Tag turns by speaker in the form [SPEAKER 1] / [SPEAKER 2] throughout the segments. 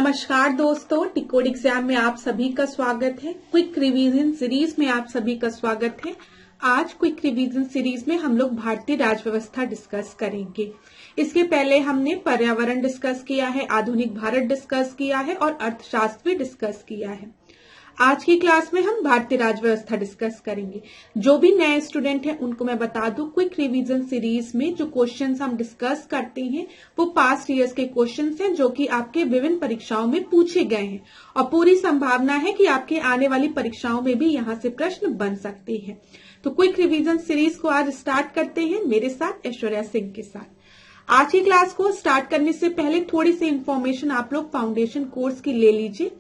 [SPEAKER 1] नमस्कार दोस्तों, टिकोड एग्जाम में आप सभी का स्वागत है। क्विक रिवीजन सीरीज में आप सभी का स्वागत है। आज क्विक रिवीजन सीरीज में हम लोग भारतीय राज्य व्यवस्था डिस्कस करेंगे। इसके पहले हमने पर्यावरण डिस्कस किया है, आधुनिक भारत डिस्कस किया है और अर्थशास्त्र भी डिस्कस किया है। आज की क्लास में हम भारतीय राज्य व्यवस्था डिस्कस करेंगे। जो भी नए स्टूडेंट हैं उनको मैं बता दूं, क्विक रिवीजन सीरीज में जो क्वेश्चंस हम डिस्कस करते हैं वो पास्ट ईयर्स के क्वेश्चंस हैं जो कि आपके विभिन्न परीक्षाओं में पूछे गए हैं और पूरी संभावना है कि आपके आने वाली परीक्षाओं में भी यहाँ से प्रश्न बन सकते हैं। तो क्विक रिवीजन सीरीज को आज स्टार्ट करते हैं मेरे साथ, ऐश्वर्या सिंह के साथ। आज की क्लास को स्टार्ट करने से पहले थोड़ी सी इंफॉर्मेशन आप लोग फाउंडेशन कोर्स की ले लीजिए।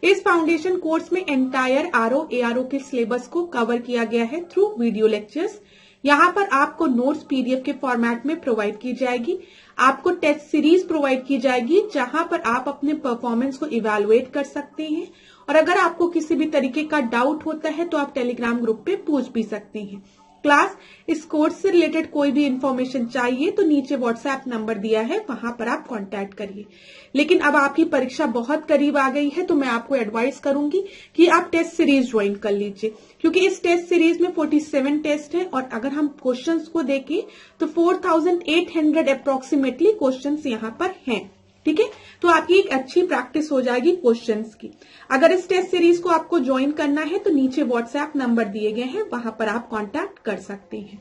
[SPEAKER 1] इस फाउंडेशन कोर्स में एंटायर आरओ एआरओ के सिलेबस को कवर किया गया है थ्रू वीडियो लेक्चर्स। यहाँ पर आपको नोट्स पीडीएफ के फॉर्मेट में प्रोवाइड की जाएगी। आपको टेस्ट सीरीज प्रोवाइड की जाएगी जहां पर आप अपने परफॉर्मेंस को इवैल्यूएट कर सकते हैं और अगर आपको किसी भी तरीके का डाउट होता है तो आप टेलीग्राम ग्रुप पे पूछ भी सकते हैं। क्लास इस कोर्स से रिलेटेड कोई भी इंफॉर्मेशन चाहिए तो नीचे व्हाट्सएप नंबर दिया है, वहां पर आप कांटेक्ट करिए। लेकिन अब आपकी परीक्षा बहुत करीब आ गई है तो मैं आपको एडवाइस करूंगी कि आप टेस्ट सीरीज ज्वाइन कर लीजिए, क्योंकि इस टेस्ट सीरीज में 47 टेस्ट है और अगर हम क्वेश्चंस को देखें तो 4800 अप्रोक्सीमेटली क्वेश्चंस यहाँ पर हैं। ठीक है, तो आपकी एक अच्छी प्रैक्टिस हो जाएगी क्वेश्चंस की। अगर इस टेस्ट सीरीज को आपको ज्वाइन करना है तो नीचे व्हाट्सएप नंबर दिए गए हैं, वहां पर आप कांटेक्ट कर सकते हैं।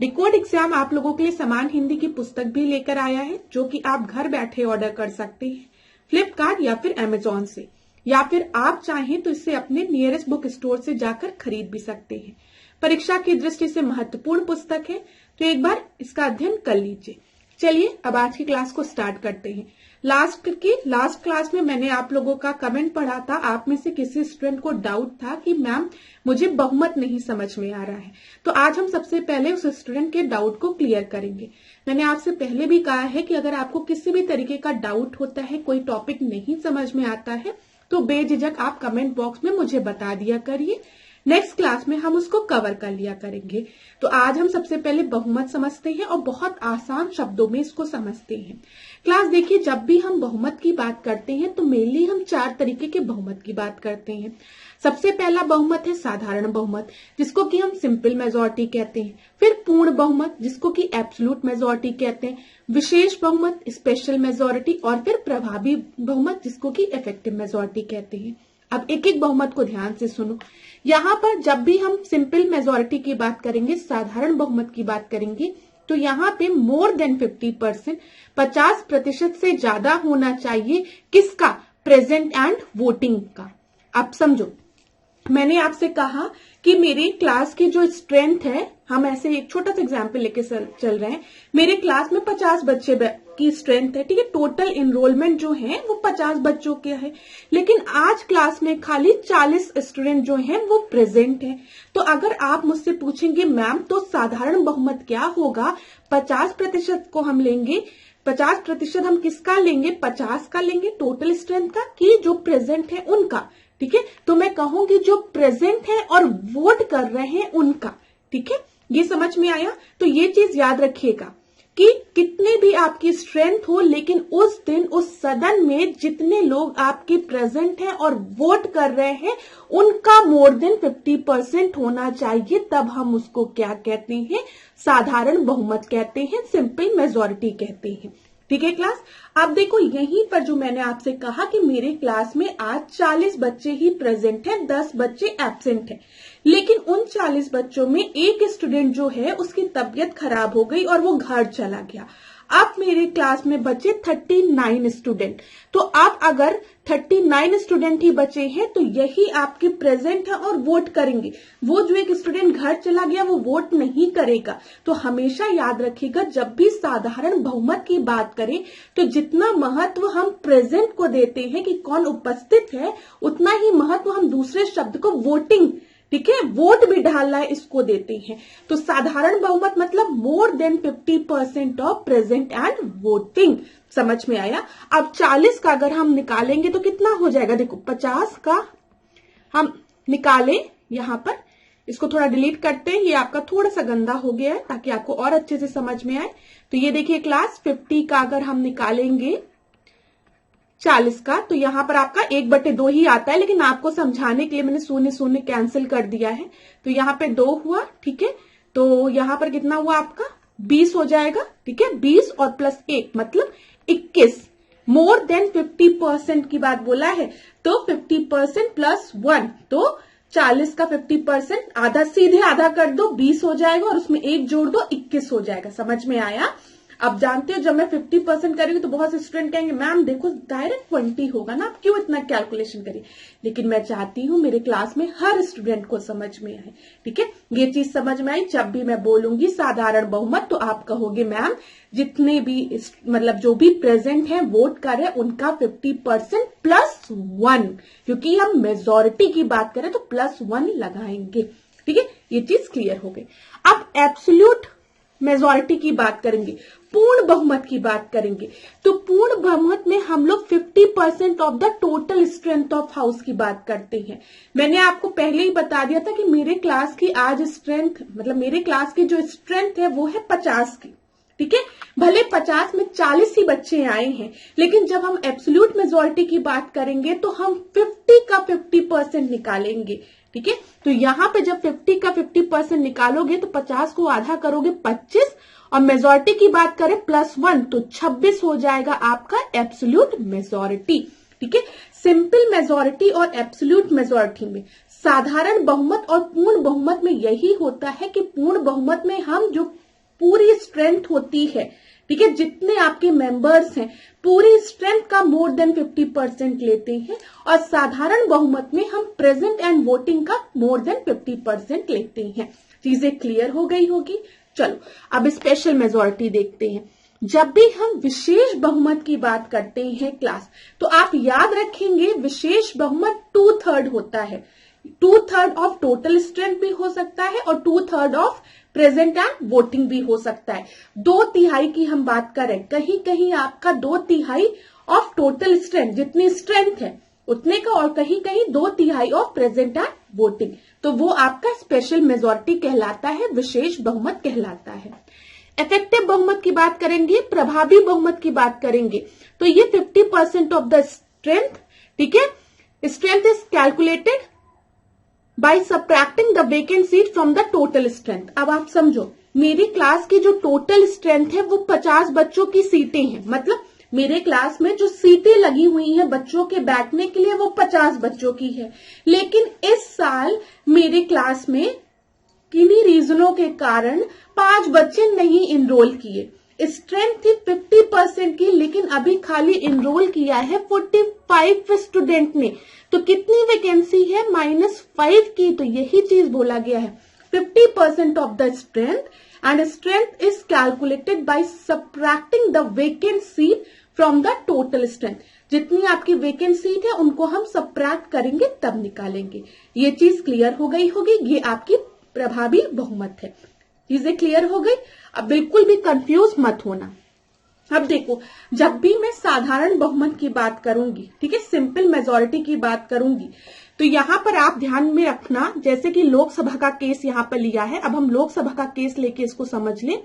[SPEAKER 1] डिकोड एग्जाम आप लोगों के लिए समान हिंदी की पुस्तक भी लेकर आया है जो कि आप घर बैठे ऑर्डर कर सकते हैं फ्लिपकार्ट या फिर अमेजोन से, या फिर आप चाहें तो इसे अपने नियरेस्ट बुक स्टोर से जाकर खरीद भी सकते हैं। परीक्षा की दृष्टि से महत्वपूर्ण पुस्तक है, तो एक बार इसका अध्ययन कर लीजिए। चलिए अब आज की क्लास को स्टार्ट करते हैं। लास्ट क्लास में मैंने आप लोगों का कमेंट पढ़ा था। आप में से किसी स्टूडेंट को डाउट था कि मैम मुझे बहुमत नहीं समझ में आ रहा है, तो आज हम सबसे पहले उस स्टूडेंट के डाउट को क्लियर करेंगे। मैंने आपसे पहले भी कहा है कि अगर आपको किसी भी तरीके का डाउट होता है, कोई टॉपिक नहीं समझ में आता है, तो बेझिझक आप कमेंट बॉक्स में मुझे बता दिया करिए। नेक्स्ट क्लास में हम उसको कवर कर लिया करेंगे। तो आज हम सबसे पहले बहुमत समझते हैं और बहुत आसान शब्दों में इसको समझते हैं। क्लास देखिए, जब भी हम बहुमत की बात करते हैं तो मेनली हम 4 तरीके के बहुमत की बात करते हैं। सबसे पहला बहुमत है साधारण बहुमत, जिसको कि हम सिंपल मेजोरिटी कहते हैं। फिर पूर्ण बहुमत, जिसको कि एब्सोल्यूट मेजोरिटी कहते हैं। विशेष बहुमत, स्पेशल मेजोरिटी, और फिर प्रभावी बहुमत, जिसको कि इफेक्टिव मेजोरिटी कहते हैं। अब एक एक बहुमत को ध्यान से सुनो। यहाँ पर जब भी हम सिंपल मेजोरिटी की बात करेंगे, साधारण बहुमत की बात करेंगे, तो यहाँ पे मोर देन 50%, 50% से ज्यादा होना चाहिए। किसका? प्रेजेंट एंड वोटिंग का। अब समझो, मैंने आपसे कहा कि मेरे क्लास की जो स्ट्रेंथ है, हम ऐसे एक छोटा सा एग्जाम्पल लेके चल रहे हैं। मेरे क्लास में 50 बच्चे की स्ट्रेंथ है, ठीक है। टोटल इनरोलमेंट जो है वो 50 बच्चों के है, लेकिन आज क्लास में खाली 40 स्टूडेंट जो हैं वो प्रेजेंट हैं। तो अगर आप मुझसे पूछेंगे मैम तो साधारण बहुमत क्या होगा, 50% को हम लेंगे, 50% हम किसका लेंगे? 50 का लेंगे टोटल स्ट्रेंथ का, कि जो प्रेजेंट है उनका। ठीक है, तो मैं कहूंगी जो प्रेजेंट है और वोट कर रहे हैं उनका। ठीक है, ये समझ में आया? तो ये चीज याद रखिएगा कि कितने भी आपकी स्ट्रेंथ हो, लेकिन उस दिन उस सदन में जितने लोग आपके प्रेजेंट हैं और वोट कर रहे हैं उनका मोर देन 50% होना चाहिए, तब हम उसको क्या कहते हैं? साधारण बहुमत कहते हैं, सिंपल मेजोरिटी कहते हैं। ठीक है क्लास, अब देखो यहीं पर जो मैंने आपसे कहा कि मेरे क्लास में आज 40 बच्चे ही प्रेजेंट हैं, 10 बच्चे एब्सेंट हैं, लेकिन उन 40 बच्चों में एक स्टूडेंट जो है उसकी तबीयत खराब हो गई और वो घर चला गया। अब मेरे क्लास में बचे 39 स्टूडेंट। तो अब अगर 39 स्टूडेंट ही बचे हैं तो यही आपके प्रेजेंट है और वोट करेंगे। वो जो एक स्टूडेंट घर चला गया वो वोट नहीं करेगा। तो हमेशा याद रखिएगा, जब भी साधारण बहुमत की बात करें तो जितना महत्व हम प्रेजेंट को देते हैं कि कौन उपस्थित है, उतना ही महत्व हम दूसरे शब्द को वोटिंग, ठीक है, वोट भी डालना है, इसको देते हैं। तो साधारण बहुमत मतलब more than 50% of present and voting. समझ में आया? अब 40 का अगर हम निकालेंगे तो कितना हो जाएगा? देखो 50 का हम निकालें, यहां पर इसको थोड़ा डिलीट करते हैं, ये आपका थोड़ा सा गंदा हो गया है ताकि आपको और अच्छे से समझ में आए। तो ये देखिए क्लास 50 का अगर हम निकालेंगे 40 का, तो यहाँ पर आपका 1/2 ही आता है, लेकिन आपको समझाने के लिए मैंने शून्य शून्य कैंसिल कर दिया है, तो यहाँ पे 2 हुआ। ठीक है, तो यहाँ पर कितना हुआ आपका 20 हो जाएगा। ठीक है, 20 और प्लस 1 मतलब 21। मोर देन 50% की बात बोला है, तो 50% प्लस 1, तो 40 का 50% आधा, सीधे आधा कर दो 20 हो जाएगा और उसमें 1 जोड़ दो 21 हो जाएगा। समझ में आया? अब जानते हो जब मैं 50% करेंगे तो बहुत से स्टूडेंट कहेंगे मैम देखो डायरेक्ट 20 होगा ना, आप क्यों इतना कैलकुलेशन करिए। लेकिन मैं चाहती हूँ मेरे क्लास में हर स्टूडेंट को समझ में आए। ठीक है, ये चीज समझ में आई। जब भी मैं बोलूंगी साधारण बहुमत तो आप कहोगे मैम जितने भी मतलब जो भी प्रेजेंट है वोट कर रहे उनका 50% प्लस 1, क्योंकि हम मेजोरिटी की बात करें तो प्लस 1 लगाएंगे। ठीक है, ये चीज क्लियर हो गई। अब एब्सोल्यूट मेजोरिटी की बात करेंगे, पूर्ण बहुमत की बात करेंगे। तो पूर्ण बहुमत में हम लोग 50% of the total strength of house की बात करते हैं। मैंने आपको पहले ही बता दिया था कि मेरे क्लास की आज स्ट्रेंथ मतलब मेरे क्लास की जो स्ट्रेंथ है वो है 50 की। ठीक है, भले 50 में 40 ही बच्चे आए हैं, लेकिन जब हम एब्सोल्यूट मेजोरिटी की बात करेंगे तो हम 50 का 50% निकालेंगे। ठीक है, तो यहाँ पे जब 50 का 50% निकालोगे तो 50 को आधा करोगे 25, और मेजोरिटी की बात करें प्लस 1 तो 26 हो जाएगा आपका एब्सोल्यूट मेजोरिटी। ठीक है, सिंपल मेजोरिटी और एब्सोल्यूट मेजोरिटी में, साधारण बहुमत और पूर्ण बहुमत में यही होता है कि पूर्ण बहुमत में हम जो पूरी स्ट्रेंथ होती है, ठीक है, जितने आपके मेंबर्स हैं पूरी स्ट्रेंथ का मोर देन 50% लेते हैं, और साधारण बहुमत में हम प्रेजेंट एंड वोटिंग का मोर देन 50% लेते हैं। चीजें क्लियर हो गई होगी। चलो अब स्पेशल मेजोरिटी देखते हैं। जब भी हम विशेष बहुमत की बात करते हैं क्लास, तो आप याद रखेंगे विशेष बहुमत 2/3 होता है। 2/3 ऑफ टोटल स्ट्रेंथ भी हो सकता है और 2/3 ऑफ प्रेजेंट एंड वोटिंग भी हो सकता है। 2/3 की हम बात करें, कहीं कहीं आपका 2/3 ऑफ टोटल स्ट्रेंथ, जितनी स्ट्रेंथ है उतने का, और कहीं कहीं 2/3 ऑफ प्रेजेंट एंड वोटिंग, तो वो आपका स्पेशल मेजोरिटी कहलाता है, विशेष बहुमत कहलाता है। इफेक्टिव बहुमत की बात करेंगे, प्रभावी बहुमत की बात करेंगे, तो ये 50% ऑफ द स्ट्रेंथ। ठीक है, strength is calculated by subtracting the vacant seat from the total strength. अब आप समझो मेरी क्लास की जो टोटल स्ट्रेंथ है वो 50 बच्चों की सीटें हैं, मतलब मेरे क्लास में जो सीटें लगी हुई हैं बच्चों के बैठने के लिए वो 50 बच्चों की है। लेकिन इस साल मेरे क्लास में किन्हीं रीजनों के कारण 5 बच्चे नहीं इनरोल किए। स्ट्रेंथ थी 50% की, लेकिन अभी खाली इनरोल किया है 45 स्टूडेंट ने, तो कितनी वैकेंसी है -5 की। तो यही चीज बोला गया है 50% of the strength, and strength is calculated by subtracting the vacant seat from the total strength. जितनी आपकी वेकेंट सीट है उनको हम सब्ट्रैक्ट करेंगे तब निकालेंगे। ये चीज क्लियर हो गई होगी, ये आपकी प्रभावी बहुमत है। चीजें क्लियर हो गई, अब बिल्कुल भी कंफ्यूज मत होना। अब देखो जब भी मैं साधारण बहुमत की बात करूंगी, ठीक है, सिंपल मेजोरिटी की बात करूंगी, तो यहां पर आप ध्यान में रखना, जैसे कि लोकसभा का केस यहां पर लिया है, अब हम लोकसभा का केस लेके इसको समझ लें।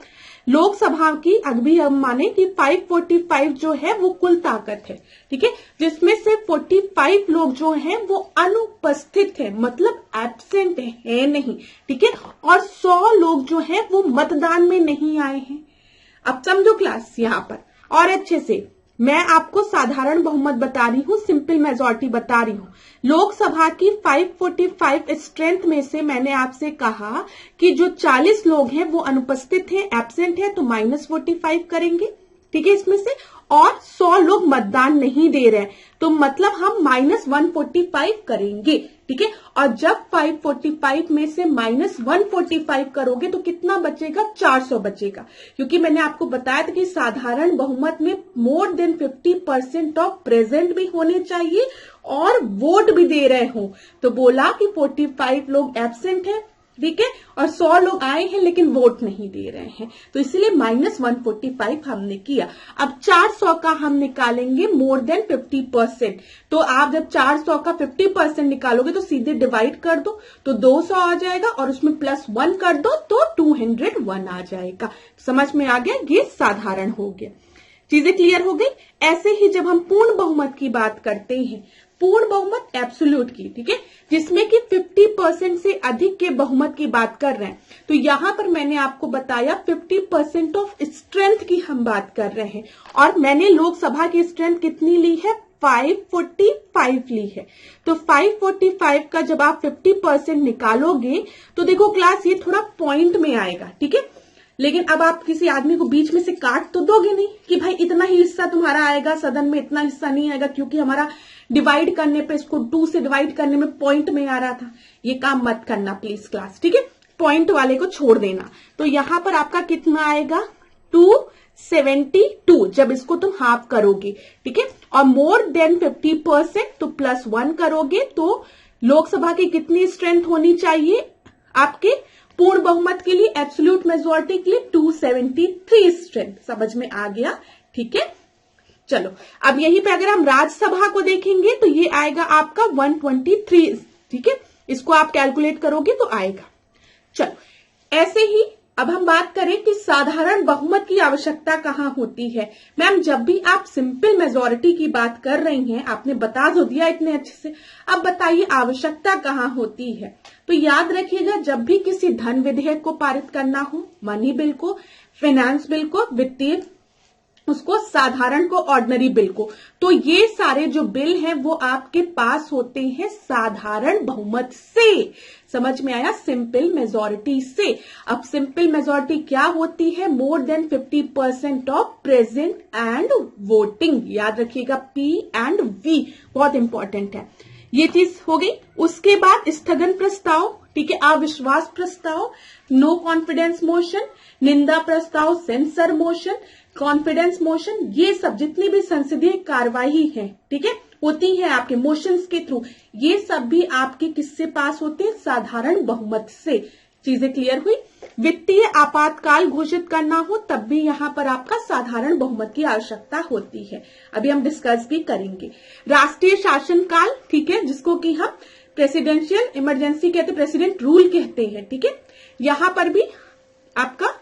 [SPEAKER 1] लोकसभा की अभी हम माने कि 545 जो है वो कुल ताकत है, ठीक है, जिसमें से 45 लोग जो हैं वो अनुपस्थित है, मतलब एब्सेंट है नहीं, ठीक है, और 100 लोग जो हैं वो मतदान में नहीं आए हैं। अब समझो क्लास यहां पर और अच्छे से, मैं आपको साधारण बहुमत बता रही हूँ, सिंपल मेजोरिटी बता रही हूँ। लोकसभा की 545 स्ट्रेंथ में से मैंने आपसे कहा कि जो 40 लोग हैं वो अनुपस्थित हैं, एब्सेंट है, तो -45 करेंगे, ठीक है, इसमें से, और 100 लोग मतदान नहीं दे रहे हैं, तो मतलब हम -145 करेंगे, ठीक है। और जब 545 में से -145 करोगे तो कितना बचेगा, 400 बचेगा, क्योंकि मैंने आपको बताया था कि साधारण बहुमत में मोर देन 50% ऑफ प्रेजेंट भी होने चाहिए और वोट भी दे रहे हो। तो बोला कि 45 लोग एब्सेंट हैं, ठीक है, और 100 लोग आए हैं लेकिन वोट नहीं दे रहे हैं, तो इसलिए -145 हमने किया। अब 400 का हम निकालेंगे मोर देन 50%, तो आप जब 400 का 50% निकालोगे तो सीधे डिवाइड कर दो, तो 200 आ जाएगा, और उसमें +1 कर दो तो 201 आ जाएगा। समझ में आ गया, ये साधारण हो गया। चीजें क्लियर हो गई। ऐसे ही जब हम पूर्ण बहुमत की बात करते हैं, पूर्ण बहुमत एब्सोल्यूट की, ठीक है, जिसमें कि 50% से अधिक के बहुमत की बात कर रहे हैं, तो यहां पर मैंने आपको बताया 50% ऑफ स्ट्रेंथ की हम बात कर रहे हैं, और मैंने लोकसभा की स्ट्रेंथ कितनी ली है, 545 ली है। तो 545 का जब आप 50% निकालोगे तो देखो क्लास, ये थोड़ा पॉइंट में आएगा, ठीक है। लेकिन अब आप किसी आदमी को बीच में से काट तो दोगे नहीं कि भाई इतना ही हिस्सा तुम्हारा आएगा, सदन में इतना हिस्सा नहीं आएगा, क्योंकि हमारा डिवाइड करने पे, इसको 2 से डिवाइड करने में पॉइंट में आ रहा था। ये काम मत करना प्लीज क्लास, ठीक है, पॉइंट वाले को छोड़ देना। तो यहां पर आपका कितना आएगा, 272 जब इसको तुम हाफ करोगे, ठीक है, और मोर देन 50% तो +1 करोगे तो लोकसभा की कितनी स्ट्रेंथ होनी चाहिए आपके पूर्ण बहुमत के लिए, एब्सोल्यूट मेजॉरिटी के लिए 273 स्ट्रेंथ। समझ में आ गया, ठीक है। चलो अब यहीं पे अगर हम राज्यसभा को देखेंगे तो ये आएगा आपका 123, ठीक है, इसको आप कैलकुलेट करोगे तो आएगा। चलो ऐसे ही अब हम बात करें कि साधारण बहुमत की आवश्यकता कहाँ होती है। मैम जब भी आप सिंपल मेजॉरिटी की बात कर रही हैं, आपने बता तो दिया इतने अच्छे से, अब बताइए आवश्यकता कहाँ होती है। तो याद रखिएगा, जब भी किसी धन विधेयक को पारित करना हो, मनी बिल को, फाइनेंस बिल को, वित्तीय उसको, साधारण को, ऑर्डिनरी बिल को, तो ये सारे जो बिल हैं वो आपके पास होते हैं साधारण बहुमत से। समझ में आया, सिंपल मेजॉरिटी से। अब सिंपल मेजॉरिटी क्या होती है, more than 50% of present and voting. याद रखिएगा P and V बहुत इंपॉर्टेंट है, ये चीज हो गई। उसके बाद स्थगन प्रस्ताव, ठीक है, अविश्वास प्रस्ताव, नो कॉन्फिडेंस मोशन, निंदा प्रस्ताव, सेंसर मोशन, कॉन्फिडेंस मोशन, ये सब जितनी भी संसदीय कार्यवाही है, ठीक है, होती है आपके मोशंस के थ्रू, ये सब भी आपके किससे पास होते हैं, साधारण बहुमत से। चीजें क्लियर हुई। वित्तीय आपातकाल घोषित करना हो तब भी यहां पर आपका साधारण बहुमत की आवश्यकता होती है, अभी हम डिस्कस भी करेंगे। राष्ट्रीय शासनकाल, ठीक है, जिसको कि हम प्रेसिडेंशियल इमरजेंसी कहते हैं, प्रेसिडेंट रूल कहते हैं, ठीक है, यहां पर भी आपका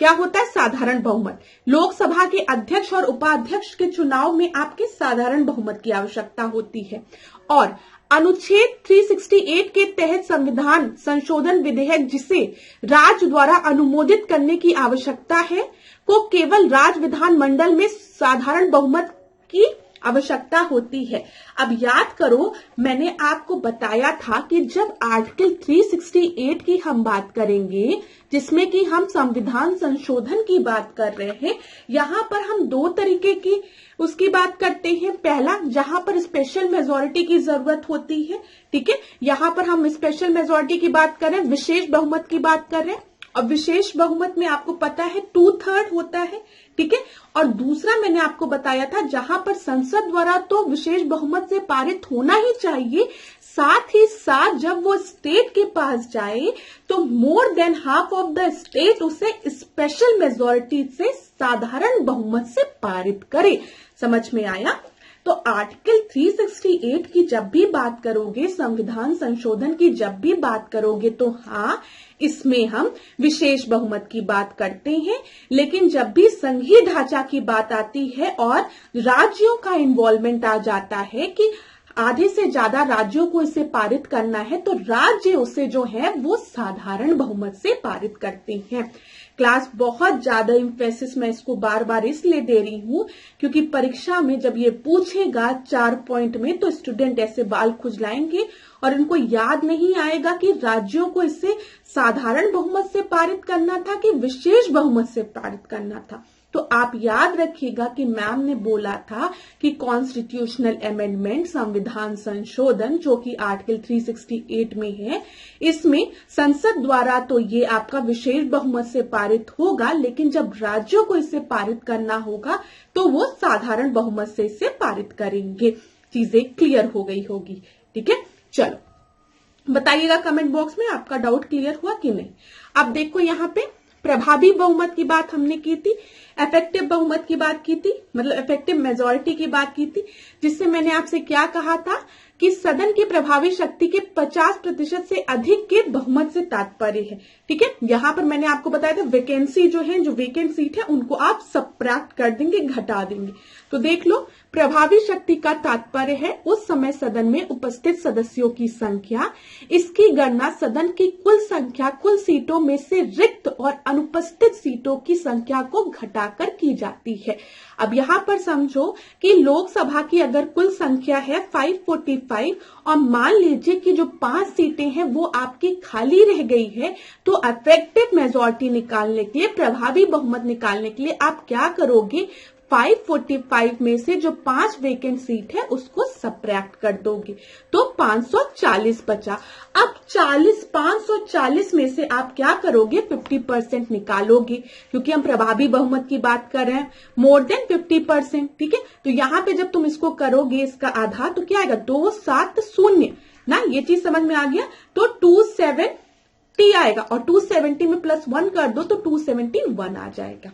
[SPEAKER 1] क्या होता है, साधारण बहुमत। लोकसभा के अध्यक्ष और उपाध्यक्ष के चुनाव में आपके साधारण बहुमत की आवश्यकता होती है। और अनुच्छेद 368 के तहत संविधान संशोधन विधेयक जिसे राज्य द्वारा अनुमोदित करने की आवश्यकता है को केवल राज्य विधानमंडल में साधारण बहुमत की आवश्यकता होती है। अब याद करो, मैंने आपको बताया था कि जब आर्टिकल 368 की हम बात करेंगे, जिसमें कि हम संविधान संशोधन की बात कर रहे हैं, यहाँ पर हम 2 तरीके की उसकी बात करते हैं। पहला, जहां पर स्पेशल मेजॉरिटी की जरूरत होती है, ठीक है, यहाँ पर हम स्पेशल मेजॉरिटी की बात कर रहे हैं, विशेष बहुमत की बात कर रहे हैं। और विशेष बहुमत में आपको पता है 2/3 होता है, ठीक है। और दूसरा मैंने आपको बताया था, जहां पर संसद द्वारा तो विशेष बहुमत से पारित होना ही चाहिए, साथ ही साथ जब वो स्टेट के पास जाए तो more than half of the state उसे स्पेशल मेजॉरिटी से साधारण बहुमत से पारित करे। समझ में आया। तो आर्टिकल 368 की जब भी बात करोगे, संविधान संशोधन की जब भी बात करोगे, तो हाँ, इसमें हम विशेष बहुमत की बात करते हैं। लेकिन जब भी संघीय ढांचा की बात आती है और राज्यों का इन्वॉल्वमेंट आ जाता है कि आधे से ज्यादा राज्यों को इसे पारित करना है, तो राज्य उसे जो है वो साधारण बहुमत से पारित करते हैं। क्लास बहुत ज्यादा इम्फेसिस मैं इसको बार बार इसलिए दे रही हूं क्योंकि परीक्षा में जब ये पूछेगा 4 पॉइंट में, तो स्टूडेंट ऐसे बाल खुजलाएंगे और इनको याद नहीं आएगा कि राज्यों को इसे साधारण बहुमत से पारित करना था कि विशेष बहुमत से पारित करना था। तो आप याद रखिएगा कि मैम ने बोला था कि कॉन्स्टिट्यूशनल अमेंडमेंट, संविधान संशोधन, जो कि आर्टिकल 368 में है, इसमें संसद द्वारा तो ये आपका विशेष बहुमत से पारित होगा, लेकिन जब राज्यों को इसे पारित करना होगा तो वो साधारण बहुमत से इसे पारित करेंगे। चीजें क्लियर हो गई होगी, ठीक है। चलो बताइएगा कमेंट बॉक्स में आपका डाउट क्लियर हुआ कि नहीं। अब देखो यहाँ पे प्रभावी बहुमत की बात हमने की थी, इफेक्टिव बहुमत की बात की थी, मतलब इफेक्टिव मेजॉरिटी की बात की थी, जिससे मैंने आपसे क्या कहा था कि सदन की प्रभावी शक्ति के 50% से अधिक के बहुमत से तात्पर्य है, ठीक है। यहाँ पर मैंने आपको बताया था वैकेंसी जो है, जो वेकेंट सीट है उनको आप सबट्रैक्ट कर देंगे, घटा देंगे। तो देख लो, प्रभावी शक्ति का तात्पर्य है उस समय सदन में उपस्थित सदस्यों की संख्या। इसकी गणना सदन की कुल संख्या, कुल सीटों में से रिक्त और अनुपस्थित सीटों की संख्या को घटाकर की जाती है। अब यहाँ पर समझो कि लोकसभा की अगर कुल संख्या है 545 और मान लीजिए कि जो 5 सीटें हैं वो आपकी खाली रह गई है, तो इफेक्टिव मेजॉरिटी निकालने के लिए, प्रभावी बहुमत निकालने के लिए आप क्या करोगे, 545 में से जो 5 वेकेंट सीट है उसको सबट्रैक्ट कर दोगे, तो 540 बचा। अब 540 में से आप क्या करोगे, 50% निकालोगे, क्योंकि हम प्रभावी बहुमत की बात कर रहे हैं, मोर देन 50%। ठीक है, तो यहां पे जब तुम इसको करोगे इसका आधा, तो क्या आएगा, 270 ना, ये चीज समझ में आ गया। तो 270 आएगा और 270 में +1 कर दो तो 271 आ जाएगा।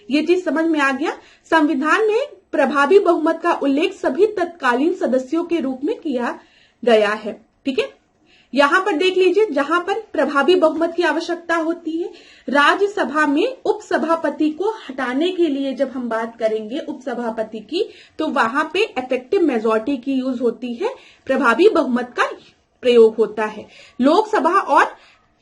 [SPEAKER 1] ये चीज समझ में आ गया। संविधान में प्रभावी बहुमत का उल्लेख सभी तत्कालीन सदस्यों के रूप में किया गया है। ठीक है, यहां पर देख लीजिए, जहां पर प्रभावी बहुमत की आवश्यकता होती है, राज्यसभा में उपसभापति को हटाने के लिए जब हम बात करेंगे उपसभापति की, तो वहां पे इफेक्टिव मेजॉरिटी की यूज होती है, प्रभावी बहुमत का प्रयोग होता है। लोकसभा और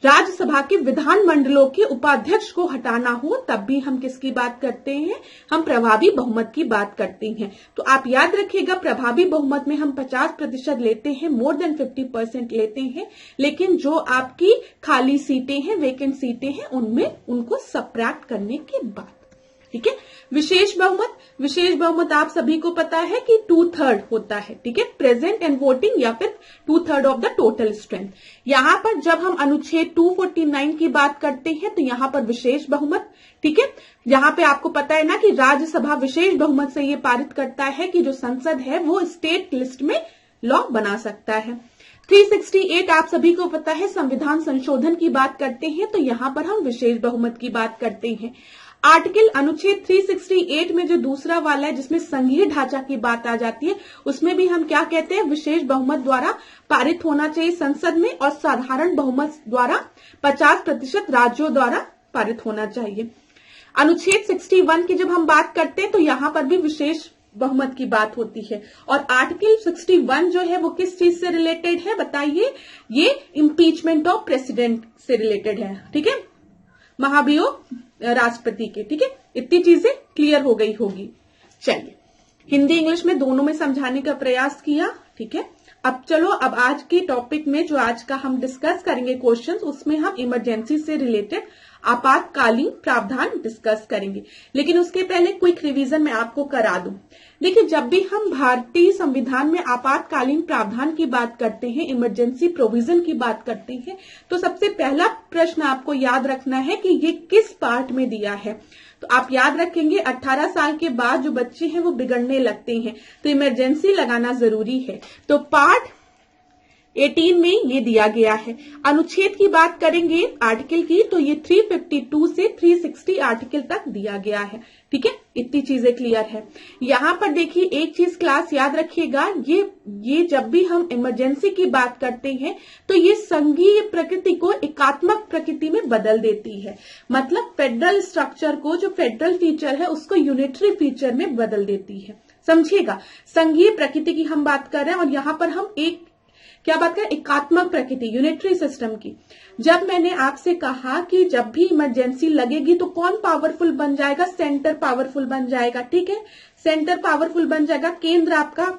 [SPEAKER 1] राज्यसभा के विधान मंडलों के उपाध्यक्ष को हटाना हो तब भी हम किसकी बात करते हैं, हम प्रभावी बहुमत की बात करते हैं। तो आप याद रखिएगा, प्रभावी बहुमत में हम 50% लेते हैं, मोर देन 50% लेते हैं, लेकिन जो आपकी खाली सीटें हैं, वेकेंट सीटें हैं, उनमें उनको सबट्रैक्ट करने के बाद। ठीक है, विशेष बहुमत, विशेष बहुमत आप सभी को पता है कि 2/3 होता है। ठीक है, प्रेजेंट एंड वोटिंग या फिर 2/3 ऑफ द टोटल स्ट्रेंथ। यहां पर जब हम अनुच्छेद 249 की बात करते हैं तो यहां पर विशेष बहुमत, ठीक है, यहां पे आपको पता है ना कि राज्यसभा विशेष बहुमत से ये पारित करता है कि जो संसद है वो स्टेट लिस्ट में लॉ बना सकता है। 368 आप सभी को पता है संविधान संशोधन की बात करते हैं, तो यहां पर हम विशेष बहुमत की बात करते हैं। आर्टिकल अनुच्छेद 368 में जो दूसरा वाला है जिसमें संघीय ढांचा की बात आ जाती है, उसमें भी हम क्या कहते हैं, विशेष बहुमत द्वारा पारित होना चाहिए संसद में, और साधारण बहुमत द्वारा 50% राज्यों द्वारा पारित होना चाहिए। अनुच्छेद 61 की जब हम बात करते हैं तो यहां पर भी विशेष बहुमत की बात होती है। और आर्टिकल 61 जो है वो किस चीज से रिलेटेड है बताइए, ये इम्पीचमेंट ऑफ प्रेसिडेंट से रिलेटेड है। ठीक है, महाभियोग राष्ट्रपति के। ठीक है, इतनी चीजें क्लियर हो गई होगी। चलिए, हिंदी इंग्लिश में दोनों में समझाने का प्रयास किया। ठीक है, अब चलो, अब आज के टॉपिक में जो आज का हम डिस्कस करेंगे क्वेश्चंस, उसमें हम इमरजेंसी से रिलेटेड आपातकालीन प्रावधान डिस्कस करेंगे। लेकिन उसके पहले क्विक रिवीजन मैं आपको करा दूं। देखिए, जब भी हम भारतीय संविधान में आपातकालीन प्रावधान की बात करते हैं, इमरजेंसी प्रोविजन की बात करते हैं, तो सबसे पहला प्रश्न आपको याद रखना है कि ये किस पार्ट में दिया है। तो आप याद रखेंगे 18 साल के बाद जो बच्चे हैं वो बिगड़ने लगते हैं, तो इमरजेंसी लगाना जरूरी है। तो पार्ट 18 में ये दिया गया है। अनुच्छेद की बात करेंगे आर्टिकल की, तो ये 352 से 360 आर्टिकल तक दिया गया है। ठीक है, इतनी चीजें क्लियर है। यहां पर देखिए एक चीज क्लास याद रखिएगा, ये जब भी हम इमरजेंसी की बात करते हैं तो ये संघीय प्रकृति को एकात्मक प्रकृति में बदल देती है। मतलब फेडरल स्ट्रक्चर को, जो फेडरल फीचर है उसको यूनिटरी फीचर में बदल देती है। समझिएगा, संघीय प्रकृति की हम बात कर रहे हैं और यहां पर हम एक क्या बात करें, एकात्मक प्रकृति, यूनिटरी सिस्टम की। जब मैंने आपसे कहा कि जब भी इमरजेंसी लगेगी तो कौन पावरफुल बन जाएगा, सेंटर पावरफुल बन जाएगा। ठीक है, सेंटर पावरफुल बन जाएगा, केंद्र आपका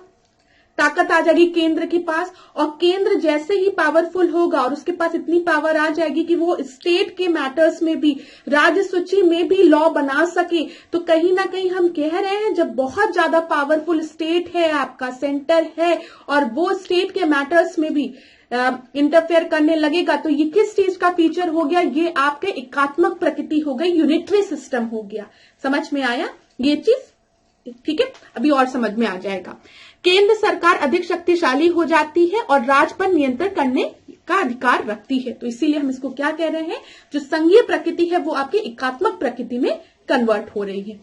[SPEAKER 1] ताकत आ जाएगी केंद्र के पास, और केंद्र जैसे ही पावरफुल होगा और उसके पास इतनी पावर आ जाएगी कि वो स्टेट के मैटर्स में भी, राज्य सूची में भी लॉ बना सके। तो कहीं ना कहीं हम कह रहे हैं जब बहुत ज्यादा पावरफुल स्टेट है, आपका सेंटर है, और वो स्टेट के मैटर्स में भी इंटरफेयर करने लगेगा, तो ये किस चीज का फीचर हो गया, ये आपके एकात्मक प्रकृति हो गई, यूनिटरी सिस्टम हो गया। समझ में आया ये चीज? ठीक है, अभी और समझ में आ जाएगा। केंद्र सरकार अधिक शक्तिशाली हो जाती है और राज्य पर नियंत्रण करने का अधिकार रखती है। तो इसीलिए हम इसको क्या कह रहे हैं, जो संघीय प्रकृति है वो आपकी एकात्मक प्रकृति में कन्वर्ट हो रही है।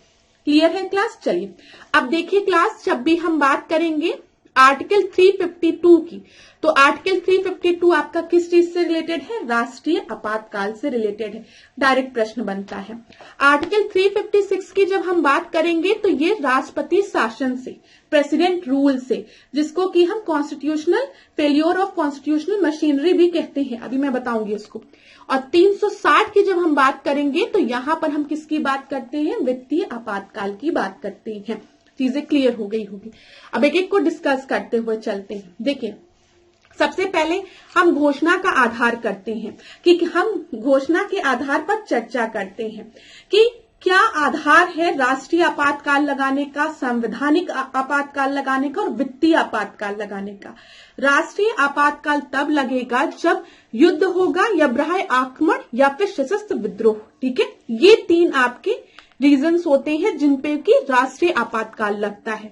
[SPEAKER 1] क्लियर है क्लास? चलिए अब देखिए क्लास, जब भी हम बात करेंगे आर्टिकल 352 की। तो आर्टिकल 352 आपका किस चीज से रिलेटेड है? राष्ट्रीय आपातकाल से रिलेटेड है। डायरेक्ट प्रश्न बनता है। आर्टिकल 356 की जब हम बात करेंगे तो ये राष्ट्रपति शासन से, प्रेसिडेंट रूल से, जिसको कि हम constitutional failure of constitutional machinery भी कहते हैं, अभी मैं बताऊंगी इसको। और 360 की जब हम बात करेंगे तो यहां पर हम किसकी बात करते हैं? वित्तीय आपातकाल की बात करते हैं। चीजें क्लियर हो गई होगी। अब एक एक को डिस्कस करते हुए चलते हैं। देखिए, सबसे पहले हम घोषणा का आधार करते हैं कि हम घोषणा के आधार पर चर्चा करते हैं कि क्या आधार है राष्ट्रीय आपातकाल लगाने का, संवैधानिक आपातकाल लगाने का और वित्तीय आपातकाल लगाने का। राष्ट्रीय आपातकाल तब लगेगा जब युद्ध होगा या बाह्य आक्रमण या फिर सशस्त्र विद्रोह। ठीक है, ये तीन आपके रीजंस होते हैं जिन पे कि राष्ट्रीय आपातकाल लगता है।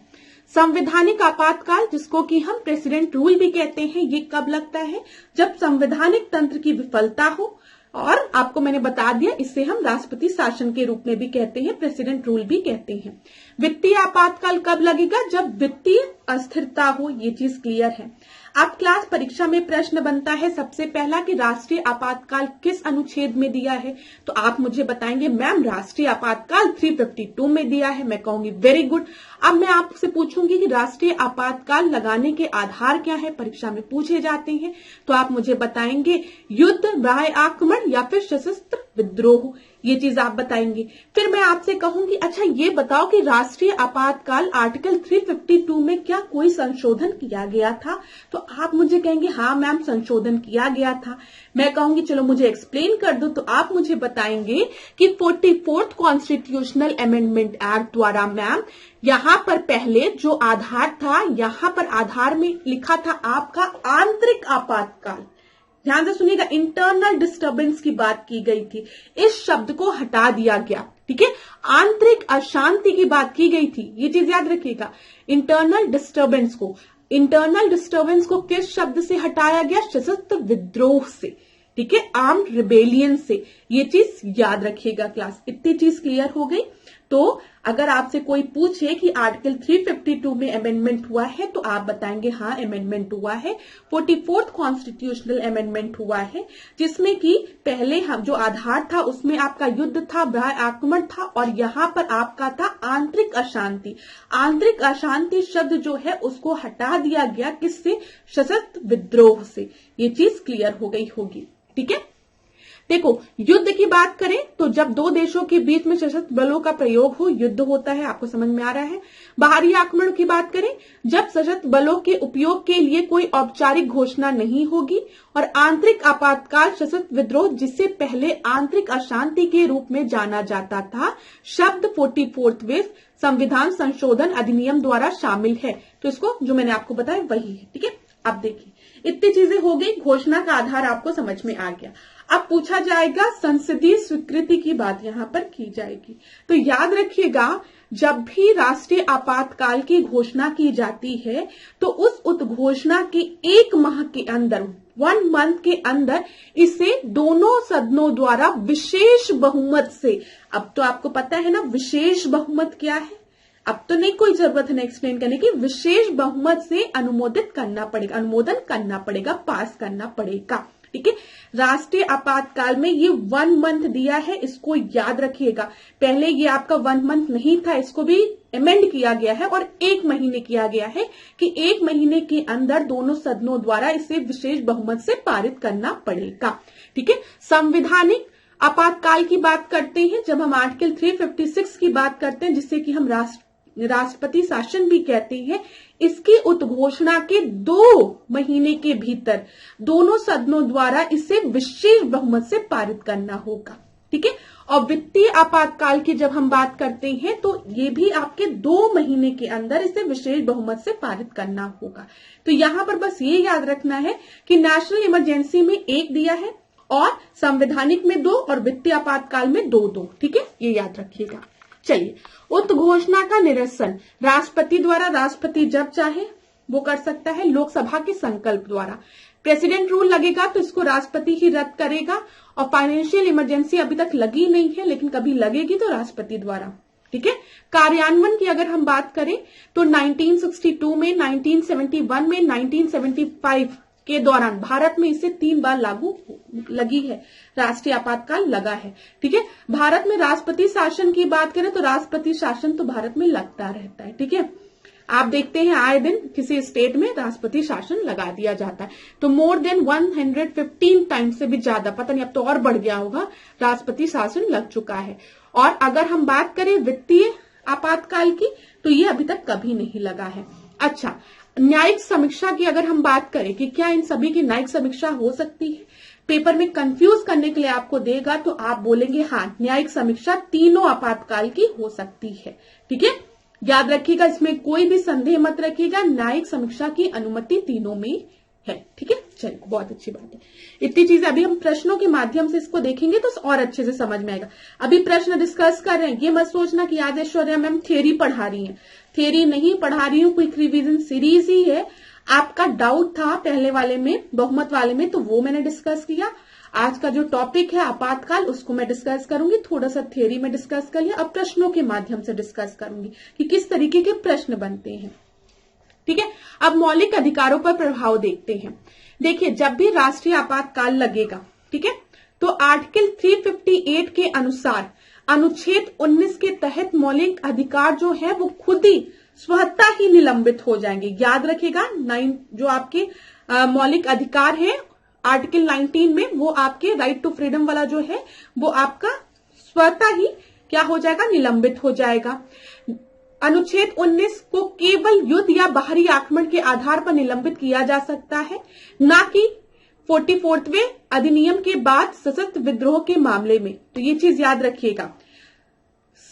[SPEAKER 1] संवैधानिक आपातकाल, जिसको कि हम प्रेसिडेंट रूल भी कहते हैं, ये कब लगता है? जब संवैधानिक तंत्र की विफलता हो, और आपको मैंने बता दिया इसे हम राष्ट्रपति शासन के रूप में भी कहते हैं, प्रेसिडेंट रूल भी कहते हैं। वित्तीय आपातकाल कब लगेगा? जब वित्तीय अस्थिरता हो। ये चीज क्लियर है। अब क्लास परीक्षा में प्रश्न बनता है सबसे पहला कि राष्ट्रीय आपातकाल किस अनुच्छेद में दिया है? तो आप मुझे बताएंगे मैम राष्ट्रीय आपातकाल 352 में दिया है। मैं कहूंगी वेरी गुड। अब मैं आपसे पूछूंगी कि राष्ट्रीय आपातकाल लगाने के आधार क्या है, परीक्षा में पूछे जाते हैं। तो आप मुझे बताएंगे युद्ध, बाह्य आक्रमण या फिर सशस्त्र विद्रोह। ये चीज आप बताएंगे। फिर मैं आपसे कहूंगी अच्छा ये बताओ कि राष्ट्रीय आपातकाल आर्टिकल 352 में क्या कोई संशोधन किया गया था? तो आप मुझे कहेंगे हाँ मैम संशोधन किया गया था। मैं कहूंगी चलो मुझे एक्सप्लेन कर दो। तो आप मुझे बताएंगे कि 44th कॉन्स्टिट्यूशनल अमेंडमेंट एक्ट द्वारा मैम यहां पर पहले जो आधार था, यहां पर आधार में लिखा था आपका आंतरिक आपातकाल। ध्यान से सुनिएगा, इंटरनल डिस्टर्बेंस की बात की गई थी, इस शब्द को हटा दिया गया। ठीक है, आंतरिक अशांति की बात की गई थी, ये चीज याद रखिएगा। इंटरनल डिस्टर्बेंस को किस शब्द से हटाया गया? सशस्त्र विद्रोह से। ठीक है, आर्म्ड रिबेलियन से। ये चीज याद रखिएगा क्लास। इतनी चीज क्लियर हो गई। तो अगर आपसे कोई पूछे कि आर्टिकल 352 में अमेंडमेंट हुआ है तो आप बताएंगे हाँ अमेंडमेंट हुआ है। 44th कॉन्स्टिट्यूशनल अमेंडमेंट हुआ है, जिसमें कि पहले हम जो आधार था उसमें आपका युद्ध था, बाह्य आक्रमण था, और यहां पर आपका था आंतरिक अशांति। आंतरिक अशांति शब्द जो है उसको हटा दिया गया, किससे? सशस्त्र विद्रोह से। ये चीज क्लियर हो गई होगी। ठीक है, देखो युद्ध की बात करें तो जब दो देशों के बीच में सशस्त्र बलों का प्रयोग हो, युद्ध होता है। आपको समझ में आ रहा है। बाहरी आक्रमण की बात करें जब सशस्त्र बलों के उपयोग के लिए कोई औपचारिक घोषणा नहीं होगी। और आंतरिक आपातकाल सशस्त्र विद्रोह, जिससे पहले आंतरिक अशांति के रूप में जाना जाता था, शब्द 44वें संविधान संशोधन अधिनियम द्वारा शामिल है। तो इसको जो मैंने आपको बताया वही है। ठीक है, अब देखिए इतनी चीजें हो गई, घोषणा का आधार आपको समझ में आ गया। अब पूछा जाएगा संसदीय स्वीकृति की बात यहां पर की जाएगी। तो याद रखिएगा जब भी राष्ट्रीय आपातकाल की घोषणा की जाती है तो उस उद्घोषणा के 1 माह के अंदर, 1 मंथ के अंदर इसे दोनों सदनों द्वारा विशेष बहुमत से, अब तो आपको पता है ना विशेष बहुमत क्या है, अब तो नहीं कोई जरूरत है ना एक्सप्लेन करने की, विशेष बहुमत से अनुमोदन करना पड़ेगा, पास करना पड़ेगा। ठीक है, राष्ट्रीय आपातकाल में ये 1 मंथ दिया है, इसको याद रखिएगा। पहले ये आपका 1 मंथ नहीं था, इसको भी अमेंड किया गया है और 1 महीने किया गया है कि 1 महीने के अंदर दोनों सदनों द्वारा इसे विशेष बहुमत से पारित करना पड़ेगा। ठीक है, संवैधानिक आपातकाल की बात करते हैं जब हम आर्टिकल 356 की बात करते हैं, जिससे कि हम राष्ट्रपति शासन भी कहते हैं। इसकी उद्घोषणा के 2 महीने के भीतर दोनों सदनों द्वारा इसे विशेष बहुमत से पारित करना होगा। ठीक है, और वित्तीय आपातकाल की जब हम बात करते हैं तो ये भी आपके 2 महीने के अंदर इसे विशेष बहुमत से पारित करना होगा। तो यहां पर बस ये याद रखना है कि नेशनल इमरजेंसी में 1 दिया है और संवैधानिक में 2 और वित्तीय आपातकाल में 2-2। ठीक है, ये याद रखिएगा। चलिए, उद्घोषणा का निरसन राष्ट्रपति द्वारा, राष्ट्रपति जब चाहे वो कर सकता है, लोकसभा के संकल्प द्वारा। प्रेसिडेंट रूल लगेगा तो इसको राष्ट्रपति ही रद्द करेगा। और फाइनेंशियल इमरजेंसी अभी तक लगी नहीं है, लेकिन कभी लगेगी तो राष्ट्रपति द्वारा। ठीक है। कार्यान्वयन की अगर हम बात करें तो 1962 में, 1971 में, 1975 के दौरान भारत में इसे 3 बार लागू लगी है, राष्ट्रीय आपातकाल लगा है। ठीक है। भारत में राष्ट्रपति शासन की बात करें तो राष्ट्रपति शासन तो भारत में लगता रहता है। ठीक है। आप देखते हैं आए दिन किसी स्टेट में राष्ट्रपति शासन लगा दिया जाता है। तो मोर देन 115 टाइम्स से भी ज्यादा, पता नहीं अब तो और बढ़ गया होगा, राष्ट्रपति शासन लग चुका है। और अगर हम बात करें वित्तीय आपातकाल की तो ये अभी तक कभी नहीं लगा है। अच्छा, न्यायिक समीक्षा की अगर हम बात करें कि क्या इन सभी की न्यायिक समीक्षा हो सकती है, पेपर में कंफ्यूज करने के लिए आपको देगा तो आप बोलेंगे हाँ, न्यायिक समीक्षा तीनों आपातकाल की हो सकती है। ठीक है। याद रखिएगा, इसमें कोई भी संदेह मत रखिएगा, न्यायिक समीक्षा की अनुमति तीनों में है। ठीक है। चलिए, बहुत अच्छी बात है। इतनी चीजें अभी हम प्रश्नों के माध्यम से इसको देखेंगे तो और अच्छे से समझ में आएगा। अभी प्रश्न डिस्कस कर रहे हैं, ये मत सोचना कि आज ऐश्वर्या मैम थ्योरी पढ़ा रही हैं। थ्योरी नहीं पढ़ा रही हूँ, क्विक रिवीजन सीरीज ही है। आपका डाउट था पहले वाले में, बहुमत वाले में, तो वो मैंने डिस्कस किया। आज का जो टॉपिक है आपातकाल, उसको मैं डिस्कस करूंगी, थोड़ा सा थ्योरी में डिस्कस कर लिया, अब प्रश्नों के माध्यम से डिस्कस करूंगी कि किस तरीके के प्रश्न बनते हैं। ठीक है। अब मौलिक अधिकारों पर प्रभाव देखते हैं। देखिए, जब भी राष्ट्रीय आपातकाल लगेगा, ठीक है, तो आर्टिकल 358 के अनुसार अनुच्छेद 19 के तहत मौलिक अधिकार जो है वो खुद ही स्वतः ही निलंबित हो जाएंगे। याद रखिएगा, जो आपके मौलिक अधिकार है आर्टिकल 19 में, वो आपके राइट टू फ्रीडम वाला जो है वो आपका स्वतः ही क्या हो जाएगा, निलंबित हो जाएगा। अनुच्छेद 19 को केवल युद्ध या बाहरी आक्रमण के आधार पर निलंबित किया जा सकता है, ना कि 44वें अधिनियम के बाद सशस्त्र विद्रोह के मामले में। तो ये चीज याद रखिएगा,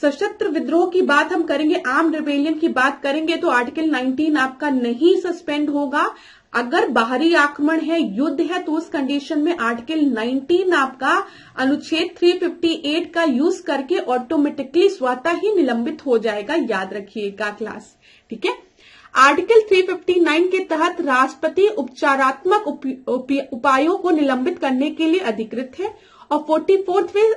[SPEAKER 1] सशस्त्र विद्रोह की बात हम करेंगे, आर्म्ड रिबेलियन की बात करेंगे तो आर्टिकल 19 आपका नहीं सस्पेंड होगा। अगर बाहरी आक्रमण है, युद्ध है, तो उस कंडीशन में आर्टिकल 19 आपका अनुच्छेद 358 का यूज करके ऑटोमेटिकली स्वतः ही निलंबित हो जाएगा। याद रखिएगा क्लास। ठीक है। आर्टिकल 359 के तहत राष्ट्रपति उपचारात्मक उपायों को निलंबित करने के लिए अधिकृत है और 44वें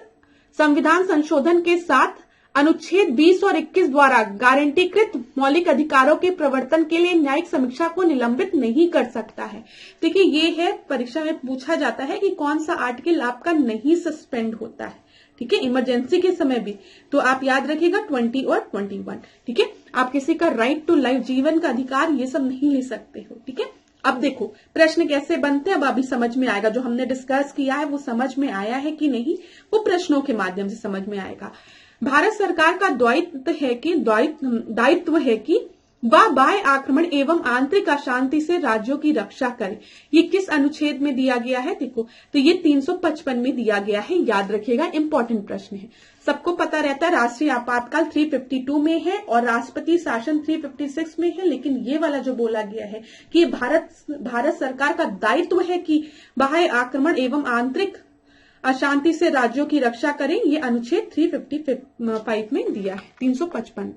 [SPEAKER 1] संविधान संशोधन के साथ अनुच्छेद 20 और 21 द्वारा गारंटीकृत मौलिक अधिकारों के प्रवर्तन के लिए न्यायिक समीक्षा को निलंबित नहीं कर सकता है। देखिए, ये है, परीक्षा में पूछा जाता है कि कौन सा आर्टिकल आपका नहीं सस्पेंड होता है। ठीक है। इमरजेंसी के समय भी तो आप याद रखिएगा 20 और 21। ठीक है। आप किसी का राइट टू लाइफ, जीवन का अधिकार, ये सब नहीं ले सकते हो। ठीक है। अब देखो प्रश्न कैसे बनते हैं, अब अभी समझ में आएगा। जो हमने डिस्कस किया है वो समझ में आया है कि नहीं, वो प्रश्नों के माध्यम से समझ में आएगा। भारत सरकार का दायित्व है कि वह बाह्य आक्रमण एवं आंतरिक अशांति से राज्यों की रक्षा करे। ये किस अनुच्छेद में दिया गया है, देखो तो ये 355 में दिया गया है। याद रखिएगा, इंपॉर्टेंट प्रश्न है। सबको पता रहता है राष्ट्रीय आपातकाल 352 में है और राष्ट्रपति शासन 356 में है, लेकिन ये वाला जो बोला गया है कि भारत सरकार का दायित्व है कि बाह्य आक्रमण एवं आंतरिक अशांति से राज्यों की रक्षा करें, ये अनुच्छेद 355 में दिया है, 355 में।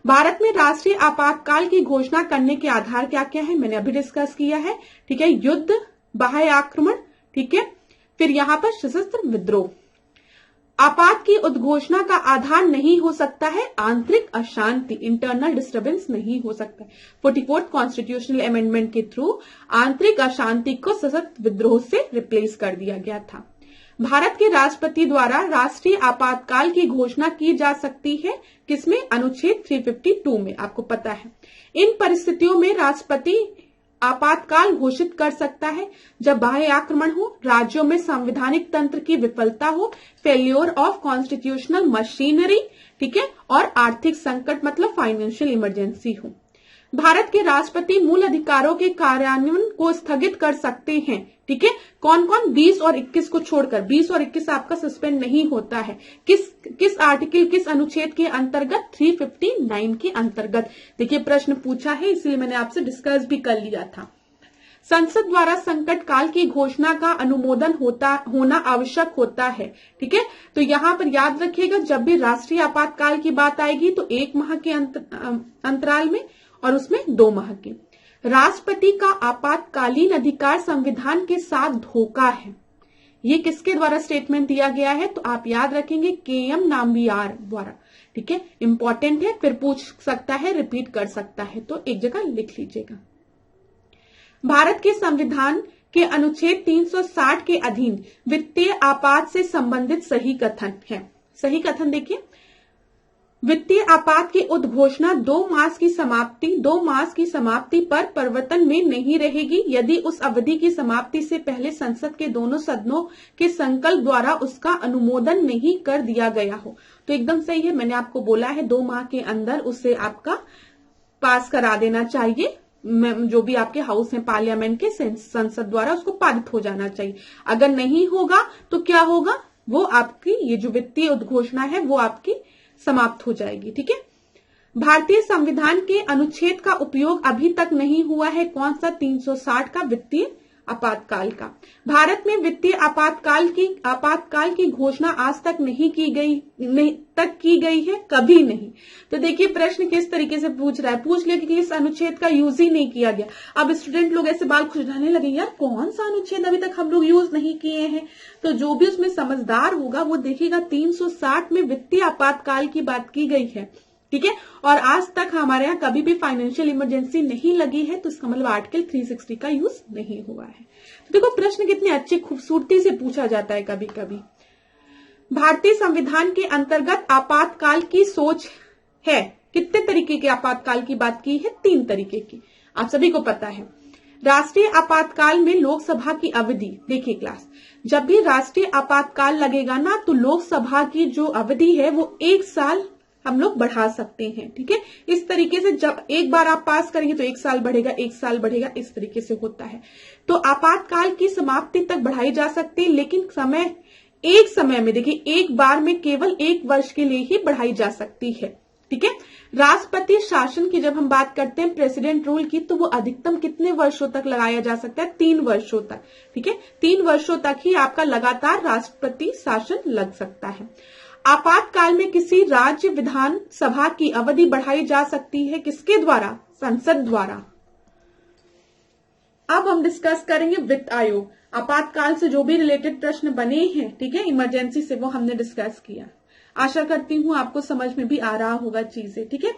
[SPEAKER 1] भारत में राष्ट्रीय आपातकाल की घोषणा करने के आधार क्या क्या है, मैंने अभी डिस्कस किया है। ठीक है। युद्ध, बाह्य आक्रमण, ठीक है, फिर यहां पर सशस्त्र विद्रोह। आपात की उद्घोषणा का आधार नहीं हो सकता है आंतरिक अशांति, इंटरनल डिस्टर्बेंस नहीं हो सकता है। 44th कॉन्स्टिट्यूशनल अमेंडमेंट के थ्रू आंतरिक अशांति को सशस्त्र विद्रोह से रिप्लेस कर दिया गया था। भारत के राष्ट्रपति द्वारा राष्ट्रीय आपातकाल की घोषणा की जा सकती है, किसमें, अनुच्छेद 352 में, आपको पता है। इन परिस्थितियों में राष्ट्रपति आपातकाल घोषित कर सकता है जब बाह्य आक्रमण हो, राज्यों में संवैधानिक तंत्र की विफलता हो, फेल्योर ऑफ कॉन्स्टिट्यूशनल मशीनरी, ठीक है, और आर्थिक संकट मतलब फाइनेंशियल इमरजेंसी हो। भारत के राष्ट्रपति मूल अधिकारों के कार्यान्वयन को स्थगित कर सकते हैं। ठीक है। कौन कौन, 20 और 21 को छोड़कर। 20 और 21 आपका सस्पेंड नहीं होता है। किस आर्टिकल, किस अनुच्छेद के अंतर्गत, 359 के अंतर्गत। देखिए प्रश्न पूछा है, इसलिए मैंने आपसे डिस्कस भी कर लिया था। संसद द्वारा संकट काल की घोषणा का अनुमोदन होना आवश्यक होता है। ठीक है। तो यहां पर याद रखिएगा, जब भी राष्ट्रीय आपातकाल की बात आएगी तो 1 माह के अंतराल में और उसमें 2 माह के। राष्ट्रपति का आपातकालीन अधिकार संविधान के साथ धोखा है। ये किसके द्वारा स्टेटमेंट दिया गया है, तो आप याद रखेंगे KM नाम्बियार द्वारा। ठीक है, इंपॉर्टेंट है, फिर पूछ सकता है, रिपीट कर सकता है, तो एक जगह लिख लीजिएगा। भारत के संविधान के अनुच्छेद 360 के अधीन वित्तीय आपात से संबंधित सही कथन है। सही कथन देखिए, वित्तीय आपात की उद्घोषणा 2 मास की समाप्ति पर प्रवर्तन में नहीं रहेगी यदि उस अवधि की समाप्ति से पहले संसद के दोनों सदनों के संकल्प द्वारा उसका अनुमोदन नहीं कर दिया गया हो। तो एकदम सही है, मैंने आपको बोला है 2 माह के अंदर उसे आपका पास करा देना चाहिए, जो भी आपके हाउस है पार्लियामेंट के संसद द्वारा उसको पारित हो जाना चाहिए। अगर नहीं होगा तो क्या होगा, वो आपकी ये जो वित्तीय उद्घोषणा है वो आपकी समाप्त हो जाएगी। ठीक है, भारतीय संविधान के अनुच्छेद का उपयोग अभी तक नहीं हुआ है, कौन सा, 360 का, वित्तीय आपातकाल का। भारत में वित्तीय आपातकाल की घोषणा आज तक नहीं की गई है, कभी नहीं। तो देखिए प्रश्न किस तरीके से पूछ रहा है, पूछ लिया कि इस अनुच्छेद का यूज ही नहीं किया गया। अब स्टूडेंट लोग ऐसे बाल खुजलाने लगे, यार कौन सा अनुच्छेद अभी तक हम लोग यूज नहीं किए हैं। तो जो भी उसमें समझदार होगा वो देखिएगा 360 में वित्तीय आपातकाल की बात की गई है। ठीक है, और आज तक हमारे यहाँ कभी भी फाइनेंशियल इमरजेंसी नहीं लगी है, तो इसका मतलब आर्टिकल 360 का यूज नहीं हुआ है। तो देखो प्रश्न कितने अच्छे खूबसूरती से पूछा जाता है कभी कभी। भारतीय संविधान के अंतर्गत आपातकाल की सोच है, कितने तरीके के आपातकाल की बात की है, 3 तरीके की, आप सभी को पता है। राष्ट्रीय आपातकाल में लोकसभा की अवधि, देखिए क्लास, जब भी राष्ट्रीय आपातकाल लगेगा ना तो लोकसभा की जो अवधि है वो 1 साल हम लोग बढ़ा सकते हैं। ठीक है, इस तरीके से जब एक बार आप पास करेंगे तो 1 साल बढ़ेगा, 1 साल बढ़ेगा, इस तरीके से होता है। तो आपातकाल की समाप्ति तक बढ़ाई जा सकती है, लेकिन एक समय में देखिए एक बार में केवल 1 वर्ष के लिए ही बढ़ाई जा सकती है। ठीक है, राष्ट्रपति शासन की जब हम बात करते हैं प्रेसिडेंट रूल की, तो वो अधिकतम कितने वर्षों तक लगाया जा सकता है, 3 वर्षों तक। ठीक है, 3 वर्षों तक ही आपका लगातार राष्ट्रपति शासन लग सकता है। आपातकाल में किसी राज्य विधानसभा की अवधि बढ़ाई जा सकती है, किसके द्वारा, संसद द्वारा। अब हम डिस्कस करेंगे वित्त आयोग। आपातकाल से जो भी रिलेटेड प्रश्न बने हैं, ठीक है, इमरजेंसी से, वो हमने डिस्कस किया। आशा करती हूँ आपको समझ में भी आ रहा होगा चीजें। ठीक है,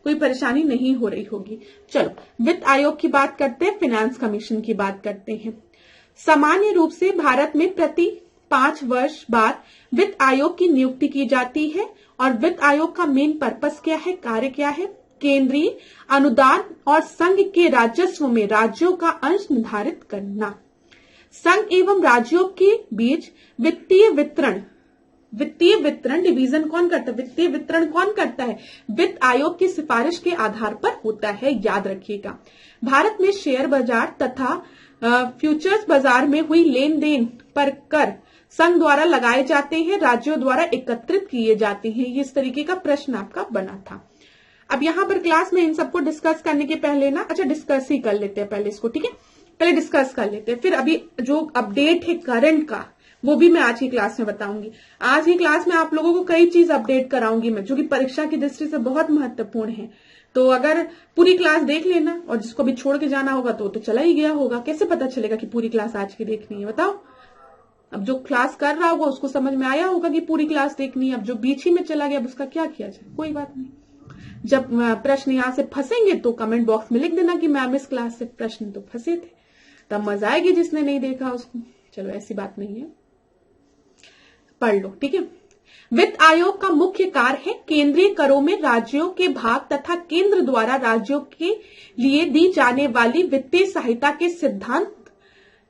[SPEAKER 1] कोई परेशानी नहीं हो रही होगी। चलो वित्त आयोग की बात करते हैं, फाइनेंस कमीशन की बात करते हैं। सामान्य रूप से भारत में प्रति 5 वर्ष बाद वित्त आयोग की नियुक्ति की जाती है। और वित्त आयोग का मेन पर्पस क्या है, कार्य क्या है, केंद्रीय अनुदान और संघ के राजस्व में राज्यों का अंश निर्धारित करना। संघ एवं राज्यों के बीच वित्तीय वितरण डिवीजन कौन करता है, वित्तीय वितरण कौन करता है, वित्त आयोग की सिफारिश के आधार पर होता है, याद रखिएगा। भारत में शेयर बाजार तथा फ्यूचर्स बाजार में हुई लेन देन पर कर संघ द्वारा लगाए जाते हैं, राज्यों द्वारा एकत्रित किए जाते हैं। ये इस तरीके का प्रश्न आपका बना था। अब यहाँ पर क्लास में इन सबको डिस्कस करने के पहले ना, अच्छा डिस्कस ही कर लेते हैं पहले इसको, ठीक है, पहले डिस्कस कर लेते हैं, फिर अभी जो अपडेट है करंट का वो भी मैं आज की क्लास में बताऊंगी। आज की क्लास में आप लोगों को कई चीज अपडेट कराऊंगी मैं, जो कि परीक्षा की दृष्टि से बहुत महत्वपूर्ण है। तो अगर पूरी क्लास देख लेना, और जिसको भी छोड़ के जाना होगा तो चला ही गया होगा। कैसे पता चलेगा कि पूरी क्लास आज की देखनी है, बताओ। अब जो क्लास कर रहा होगा उसको समझ में आया होगा कि पूरी क्लास देखनी है। अब जो बीच ही में चला गया, अब उसका क्या किया जाए, कोई बात नहीं। जब प्रश्न यहाँ से फंसेंगे तो कमेंट बॉक्स में लिख देना कि मैम इस क्लास से प्रश्न तो फंसे थे, तब मजा आएगी जिसने नहीं देखा उसको। चलो ऐसी बात नहीं है, पढ़ लो, ठीक है। वित्त आयोग का मुख्य कार्य है केंद्रीय करों में राज्यों के भाग तथा केंद्र द्वारा राज्यों के लिए दी जाने वाली वित्तीय सहायता के सिद्धांत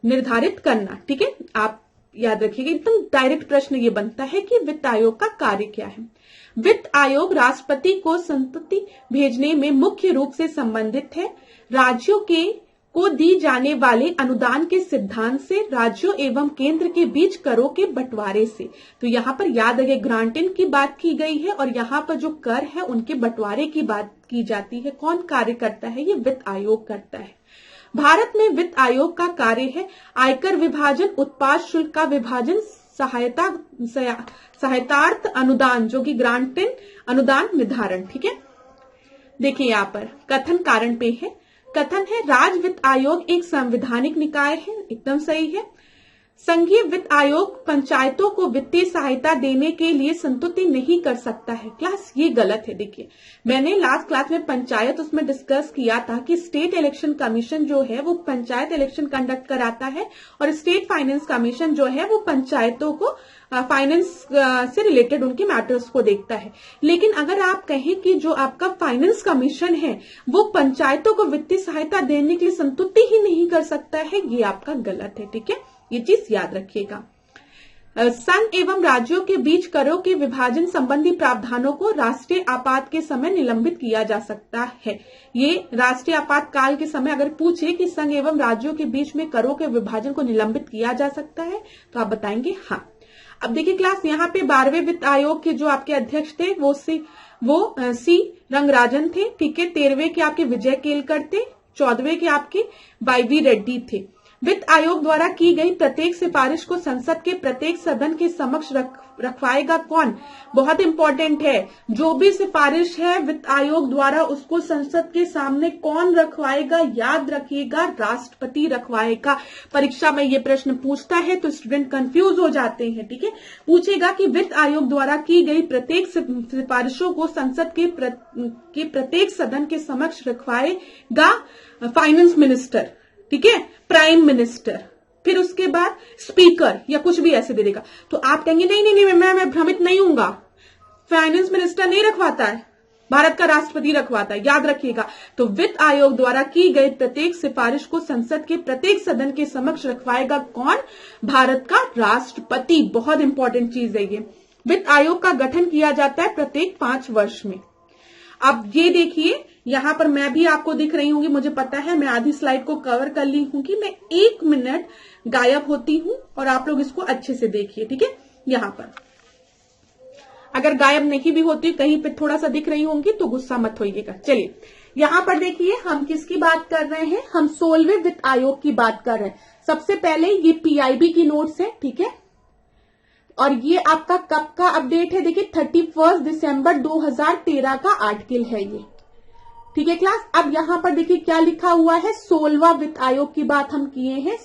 [SPEAKER 1] निर्धारित करना। ठीक है, आप याद रखिएगा, एकदम डायरेक्ट प्रश्न ये बनता है कि वित्त आयोग का कार्य क्या है। वित्त आयोग राष्ट्रपति को संस्तुति भेजने में मुख्य रूप से संबंधित है। राज्यों को दी जाने वाले अनुदान के सिद्धांत से, राज्यों एवं केंद्र के बीच करों के बंटवारे से। तो यहाँ पर याद रखिए ग्रांटिंग की बात की गई है, और यहाँ पर जो कर है उनके बंटवारे की बात की जाती है। कौन कार्य करता है, ये वित्त आयोग करता है। भारत में वित्त आयोग का कार्य है आयकर विभाजन, उत्पाद शुल्क का विभाजन, सहायतार्थ अनुदान जो कि ग्रांटिंग अनुदान निर्धारण। ठीक है, देखिए यहाँ पर कथन कारण पे है। कथन है राज्य वित्त आयोग एक संवैधानिक निकाय है, एकदम सही है। संघीय वित्त आयोग पंचायतों को वित्तीय सहायता देने के लिए संतुष्टि नहीं कर सकता है। क्लास ये गलत है। देखिए, मैंने लास्ट क्लास में पंचायत उसमें डिस्कस किया था कि स्टेट इलेक्शन कमीशन जो है वो पंचायत इलेक्शन कंडक्ट कराता है और स्टेट फाइनेंस कमीशन जो है वो पंचायतों को फाइनेंस से रिलेटेड उनके मैटर्स को देखता है। लेकिन अगर आप कहें कि जो आपका फाइनेंस कमीशन है वो पंचायतों को वित्तीय सहायता देने के लिए संतुष्टि ही नहीं कर सकता है, ये आपका गलत है। ठीक है, ये चीज याद रखिएगा। संघ एवं राज्यों के बीच करों के विभाजन संबंधी प्रावधानों को राष्ट्रीय आपात के समय निलंबित किया जा सकता है। ये राष्ट्रीय आपातकाल के समय अगर पूछे कि संघ एवं राज्यों के बीच में करों के विभाजन को निलंबित किया जा सकता है तो आप बताएंगे हाँ। अब देखिए क्लास, यहाँ पे 12वें वित्त आयोग के जो आपके अध्यक्ष थे वो सी रंगराजन थे। ठीक है, 13वें के आपके विजय केलकर थे, 14वें के आपके वाईवी रेड्डी थे। वित्त आयोग द्वारा की गई प्रत्येक सिफारिश को संसद के प्रत्येक सदन के समक्ष रखवाएगा कौन? बहुत इंपॉर्टेंट है। जो भी सिफारिश है वित्त आयोग द्वारा उसको संसद के सामने कौन रखवाएगा? याद रखिएगा, राष्ट्रपति रखवाएगा। परीक्षा में ये प्रश्न पूछता है तो स्टूडेंट कंफ्यूज हो जाते हैं। ठीक है, पूछेगा कि वित्त आयोग द्वारा की गई प्रत्येक सिफारिशों को संसद के प्रत्येक सदन के समक्ष रखवाएगा फाइनेंस मिनिस्टर, ठीक है, प्राइम मिनिस्टर, फिर उसके बाद स्पीकर या कुछ भी ऐसे दे देगा। तो आप कहेंगे नहीं मैं भ्रमित नहीं हूंगा, फाइनेंस मिनिस्टर नहीं रखवाता है, भारत का राष्ट्रपति रखवाता है। याद रखिएगा। तो वित्त आयोग द्वारा की गई प्रत्येक सिफारिश को संसद के प्रत्येक सदन के समक्ष रखवाएगा कौन? भारत का राष्ट्रपति। बहुत इंपॉर्टेंट चीज है ये। वित्त आयोग का गठन किया जाता है प्रत्येक 5 वर्ष में। अब ये देखिए, यहां पर मैं भी आपको दिख रही होंगी, मुझे पता है। मैं आधी स्लाइड को कवर कर ली हूं कि मैं 1 मिनट गायब होती हूं और आप लोग इसको अच्छे से देखिए। ठीक है, यहां पर अगर गायब नहीं भी होती, कहीं पे थोड़ा सा दिख रही होंगी तो गुस्सा मत होइएगा। चलिए, यहां पर देखिए हम किसकी बात कर रहे हैं? हम 16वें वित्त आयोग की बात कर रहे हैं। सबसे पहले ये पीआईबी की नोट्स है, ठीक है, और ये आपका कब का अपडेट है? देखिए 31 दिसंबर 2013 का आर्टिकल है ये। ठीक है क्लास, अब यहां पर देखिए क्या लिखा हुआ है? 16वां वित्त आयोग की बात हम किए हैं।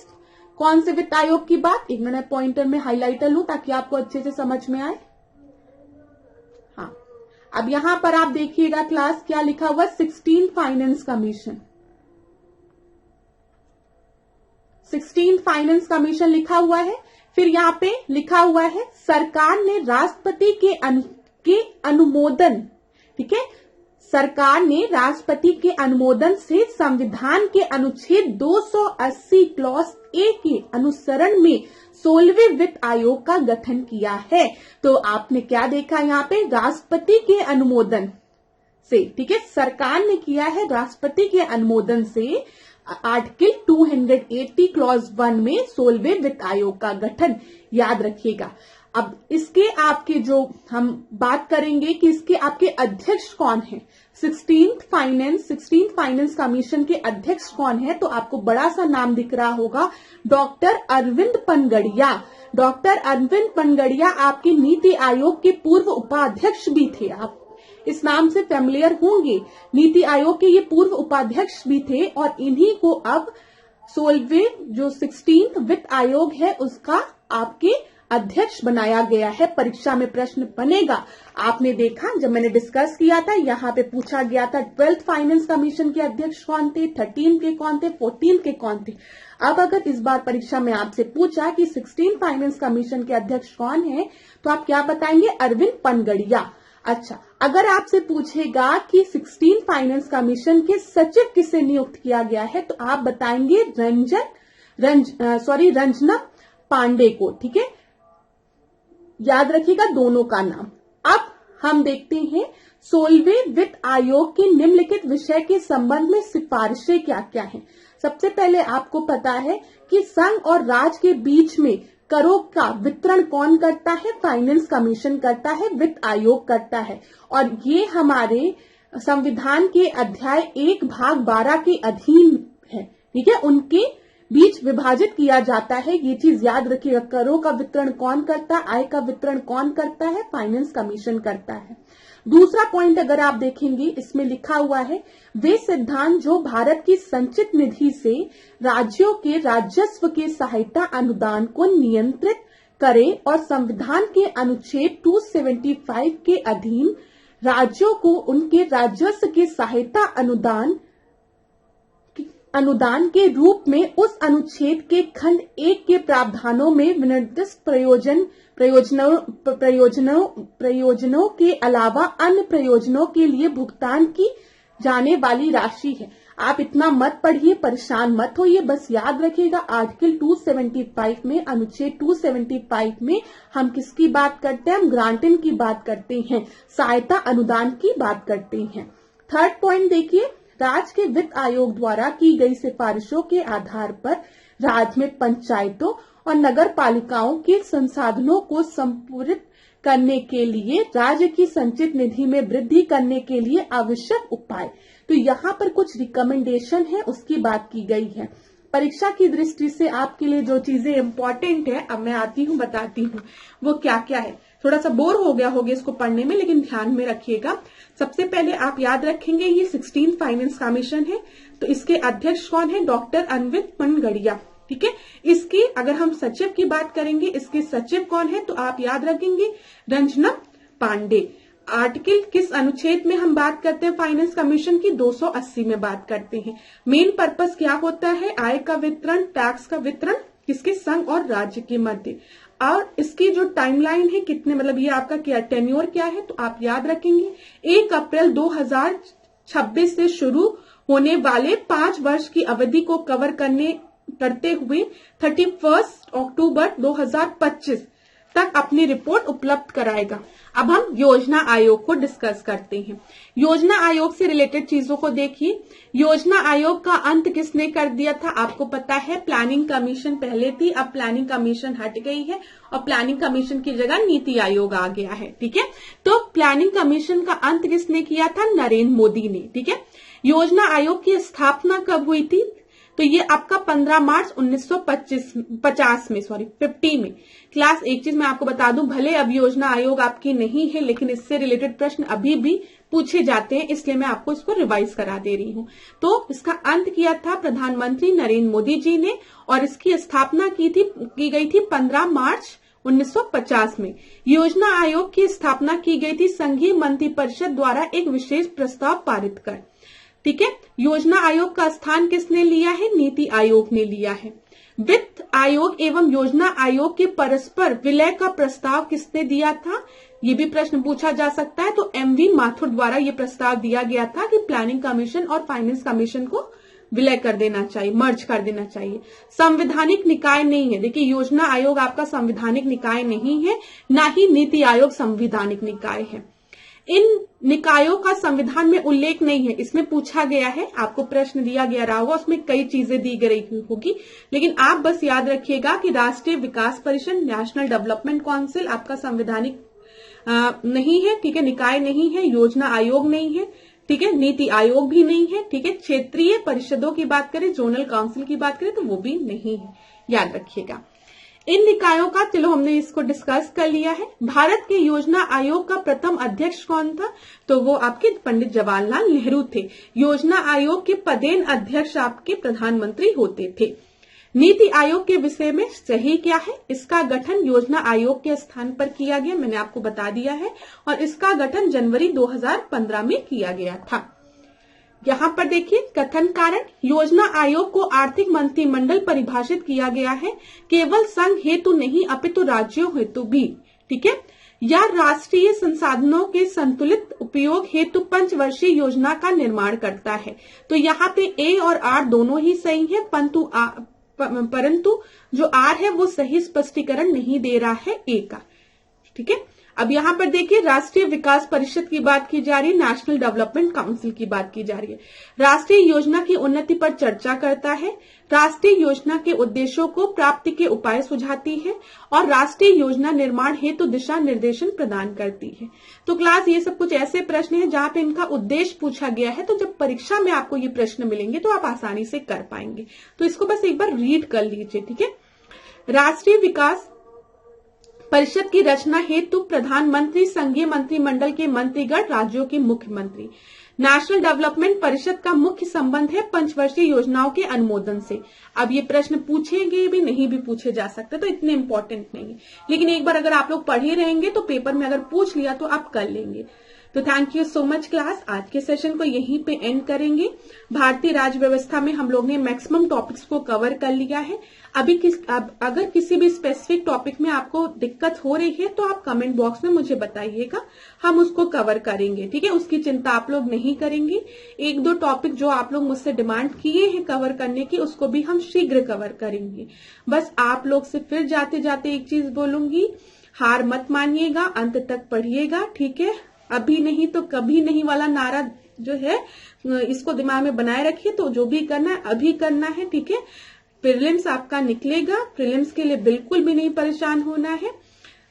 [SPEAKER 1] कौन से वित्त आयोग की बात? एक मिनट पॉइंटर में हाईलाइटर लूं ताकि आपको अच्छे से समझ में आए। हाँ, अब यहां पर आप देखिएगा क्लास क्या लिखा हुआ? 16 फाइनेंस कमीशन, 16 फाइनेंस कमीशन लिखा हुआ है। फिर यहाँ पे लिखा हुआ है सरकार ने राष्ट्रपति के अनुमोदन, ठीक है, सरकार ने राष्ट्रपति के अनुमोदन से संविधान के अनुच्छेद 280 क्लॉज ए के अनुसरण में 16वें वित्त आयोग का गठन किया है। तो आपने क्या देखा यहाँ पे? राष्ट्रपति के अनुमोदन से, ठीक है, सरकार ने किया है राष्ट्रपति के अनुमोदन से आर्टिकल 280 क्लॉज 1 में 16वें वित्त आयोग का गठन। याद रखिएगा। अब इसके आपके जो हम बात करेंगे कि इसके आपके अध्यक्ष कौन है? 16 फाइनेंस कमीशन के अध्यक्ष कौन है? तो आपको बड़ा सा नाम दिख रहा होगा, डॉक्टर अरविंद पनगड़िया। डॉक्टर अरविंद पनगड़िया आपके नीति आयोग के पूर्व उपाध्यक्ष भी थे। आप इस नाम से फेमिलियर होंगे। नीति आयोग के ये पूर्व उपाध्यक्ष भी थे और इन्हीं को अब 16 वित्त आयोग है उसका आपके अध्यक्ष बनाया गया है। परीक्षा में प्रश्न बनेगा। आपने देखा जब मैंने डिस्कस किया था, यहाँ पे पूछा गया था 12th फाइनेंस कमीशन के अध्यक्ष कौन थे, 13 के कौन थे, 14 के कौन थे। अब अगर इस बार परीक्षा में आपसे पूछा कि 16 फाइनेंस कमीशन के अध्यक्ष कौन है तो आप क्या बताएंगे? अरविंद पनगड़िया। अच्छा, अगर आपसे पूछेगा कि 16 फाइनेंस कमीशन के सचिव किसे नियुक्त किया गया है तो आप बताएंगे रंजना पांडे को। ठीक है, याद रखिएगा दोनों का नाम। अब हम देखते हैं 16वें वित्त आयोग के निम्नलिखित विषय के संबंध में सिफारिशें क्या क्या हैं। सबसे पहले आपको पता है कि संघ और राज्य के बीच में करों का वितरण कौन करता है? फाइनेंस कमीशन करता है, वित्त आयोग करता है। और ये हमारे संविधान के अध्याय 1 भाग 12 के अधीन है। ठीक है, उनके बीच विभाजित किया जाता है। ये चीज याद रखिएगा। करों का वितरण कौन करता है? आय का वितरण कौन करता है? फाइनेंस कमीशन करता है। दूसरा पॉइंट अगर आप देखेंगे इसमें लिखा हुआ है, वे सिद्धांत जो भारत की संचित निधि से राज्यों के राजस्व के सहायता अनुदान को नियंत्रित करे और संविधान के अनुच्छेद 275 के अधीन राज्यों को उनके राजस्व के सहायता अनुदान के रूप में उस अनुच्छेद के खंड 1 के प्रावधानों में विनिर्दिष्ट प्रयोजनों के अलावा अन्य प्रयोजनों के लिए भुगतान की जाने वाली राशि है। आप इतना मत पढ़िए, परेशान मत होइए, बस याद रखिएगा आर्टिकल 275 में, अनुच्छेद 275 में हम किसकी बात करते हैं? हम ग्रांटिंग की बात करते हैं, सहायता अनुदान की बात करते हैं। थर्ड पॉइंट देखिए, राज्य के वित्त आयोग द्वारा की गई सिफारिशों के आधार पर राज्य में पंचायतों और नगर पालिकाओं के संसाधनों को संपूरित करने के लिए राज्य की संचित निधि में वृद्धि करने के लिए आवश्यक उपाय, तो यहाँ पर कुछ रिकमेंडेशन है उसकी बात की गई है। परीक्षा की दृष्टि से आपके लिए जो चीजें इंपॉर्टेंट है, अब मैं आती हूँ बताती हूँ वो क्या क्या है। थोड़ा सा बोर हो गया होगा इसको पढ़ने में, लेकिन ध्यान में रखिएगा। सबसे पहले आप याद रखेंगे ये 16 फाइनेंस कमीशन है, तो इसके अध्यक्ष कौन है? डॉक्टर अनवित मनगढ़िया। ठीक है, इसके अगर हम सचिव की बात करेंगे, इसके सचिव कौन है? तो आप याद रखेंगे रंजना पांडे। आर्टिकल किस अनुच्छेद में हम बात करते हैं फाइनेंस कमीशन की? 280 में बात करते हैं। मेन पर्पस क्या होता है? आय का वितरण, टैक्स का वितरण किसके? संघ और राज्य के मध्य। और इसकी जो टाइमलाइन है कितने, मतलब ये आपका क्या टेन्योर क्या है? तो आप याद रखेंगे 1 अप्रैल 2026 से शुरू होने वाले 5 वर्ष की अवधि को कवर करते हुए 31 अक्टूबर 2025 तक अपनी रिपोर्ट उपलब्ध कराएगा। अब हम योजना आयोग को डिस्कस करते हैं। योजना आयोग से रिलेटेड चीजों को देखिए। योजना आयोग का अंत किसने कर दिया था? आपको पता है प्लानिंग कमीशन पहले थी, अब प्लानिंग कमीशन हट गई है और प्लानिंग कमीशन की जगह नीति आयोग आ गया है। ठीक है, तो प्लानिंग कमीशन का अंत किसने किया था? नरेंद्र मोदी ने। ठीक है, योजना आयोग की स्थापना कब हुई थी? तो ये आपका 15 मार्च 1950 में। क्लास एक चीज मैं आपको बता दूं, भले अब योजना आयोग आपकी नहीं है, लेकिन इससे रिलेटेड प्रश्न अभी भी पूछे जाते हैं, इसलिए मैं आपको इसको रिवाइज करा दे रही हूं। तो इसका अंत किया था प्रधानमंत्री नरेंद्र मोदी जी ने और इसकी स्थापना की गई थी 15 मार्च 1950 में। योजना आयोग की स्थापना की गई थी संघीय मंत्रिपरिषद द्वारा एक विशेष प्रस्ताव पारित कर। ठीक है, योजना आयोग का स्थान किसने लिया है? नीति आयोग ने लिया है। वित्त आयोग एवं योजना आयोग के परस्पर विलय का प्रस्ताव किसने दिया था? ये भी प्रश्न पूछा जा सकता है। तो MV माथुर द्वारा ये प्रस्ताव दिया गया था कि प्लानिंग कमीशन और फाइनेंस कमीशन को विलय कर देना चाहिए, मर्ज कर देना चाहिए। संवैधानिक निकाय नहीं है। देखिए, योजना आयोग आपका संवैधानिक निकाय नहीं है, ना ही नीति आयोग संवैधानिक निकाय है। इन निकायों का संविधान में उल्लेख नहीं है। इसमें पूछा गया है, आपको प्रश्न दिया गया रहा होगा, उसमें कई चीजें दी गई होगी, लेकिन आप बस याद रखिएगा कि राष्ट्रीय विकास परिषद, नेशनल डेवलपमेंट काउंसिल आपका संवैधानिक नहीं है। ठीक है, निकाय नहीं है। योजना आयोग नहीं है। ठीक है, नीति आयोग भी नहीं है। ठीक है, क्षेत्रीय परिषदों की बात करें, जोनल काउंसिल की बात करें तो वो भी नहीं है, याद रखिएगा। इन निकायों का चलो हमने इसको डिस्कस कर लिया है। भारत के योजना आयोग का प्रथम अध्यक्ष कौन था? तो वो आपके पंडित जवाहरलाल नेहरू थे। योजना आयोग के पदेन अध्यक्ष आपके प्रधानमंत्री होते थे। नीति आयोग के विषय में सही क्या है? इसका गठन योजना आयोग के स्थान पर किया गया, मैंने आपको बता दिया है, और इसका गठन जनवरी 2015 में किया गया था। यहाँ पर देखिए कथन कारण, योजना आयोग को आर्थिक मंत्रिमंडल परिभाषित किया गया है, केवल संघ हेतु नहीं अपितु राज्यों हेतु भी। ठीक है, या राष्ट्रीय संसाधनों के संतुलित उपयोग हेतु 5 वर्षीय योजना का निर्माण करता है। तो यहाँ पे A और R दोनों ही सही है, परंतु जो R है वो सही स्पष्टीकरण नहीं दे रहा है A का। ठीक है, अब यहाँ पर देखिए राष्ट्रीय विकास परिषद की बात की जा रही है, नेशनल डेवलपमेंट काउंसिल की बात की जा रही है। राष्ट्रीय योजना की उन्नति पर चर्चा करता है, राष्ट्रीय योजना के उद्देश्यों को प्राप्ति के उपाय सुझाती है और राष्ट्रीय योजना निर्माण हेतु दिशा निर्देशन प्रदान करती है। तो क्लास ये सब कुछ ऐसे प्रश्न हैं जहाँ पे इनका उद्देश्य पूछा गया है, तो जब परीक्षा में आपको ये प्रश्न मिलेंगे तो आप आसानी से कर पाएंगे। तो इसको बस एक बार रीड कर लीजिए। ठीक है, राष्ट्रीय विकास परिषद की रचना हेतु प्रधानमंत्री, संघीय मंत्रिमंडल के मंत्रीगण, राज्यों के मुख्यमंत्री। नेशनल डेवलपमेंट परिषद का मुख्य संबंध है पंचवर्षीय योजनाओं के अनुमोदन से। अब ये प्रश्न पूछेंगे भी, नहीं भी पूछे जा सकते, तो इतने इंपॉर्टेंट नहीं है, लेकिन एक बार अगर आप लोग पढ़े रहेंगे तो पेपर में अगर पूछ लिया तो आप कर लेंगे। तो thank you so much class. आज के सेशन को यहीं पे एंड करेंगे। भारतीय राज्य व्यवस्था में हम लोग ने मैक्सिमम टॉपिक्स को कवर कर लिया है। अगर किसी भी स्पेसिफिक टॉपिक में आपको दिक्कत हो रही है तो आप कमेंट बॉक्स में मुझे बताइएगा, हम उसको कवर करेंगे, ठीक है। उसकी चिंता आप लोग नहीं करेंगे। एक दो टॉपिक जो आप लोग मुझसे डिमांड किए हैं कवर करने की, उसको भी हम शीघ्र कवर करेंगे। बस आप लोग से फिर जाते जाते एक चीज बोलूंगी, हार मत मानिएगा, अंत तक पढ़िएगा, ठीक है। अभी नहीं तो कभी नहीं वाला नारा जो है इसको दिमाग में बनाए रखिए। तो जो भी करना है अभी करना है, ठीक है। प्रीलिम्स आपका निकलेगा, प्रीलिम्स के लिए बिल्कुल भी नहीं परेशान होना है।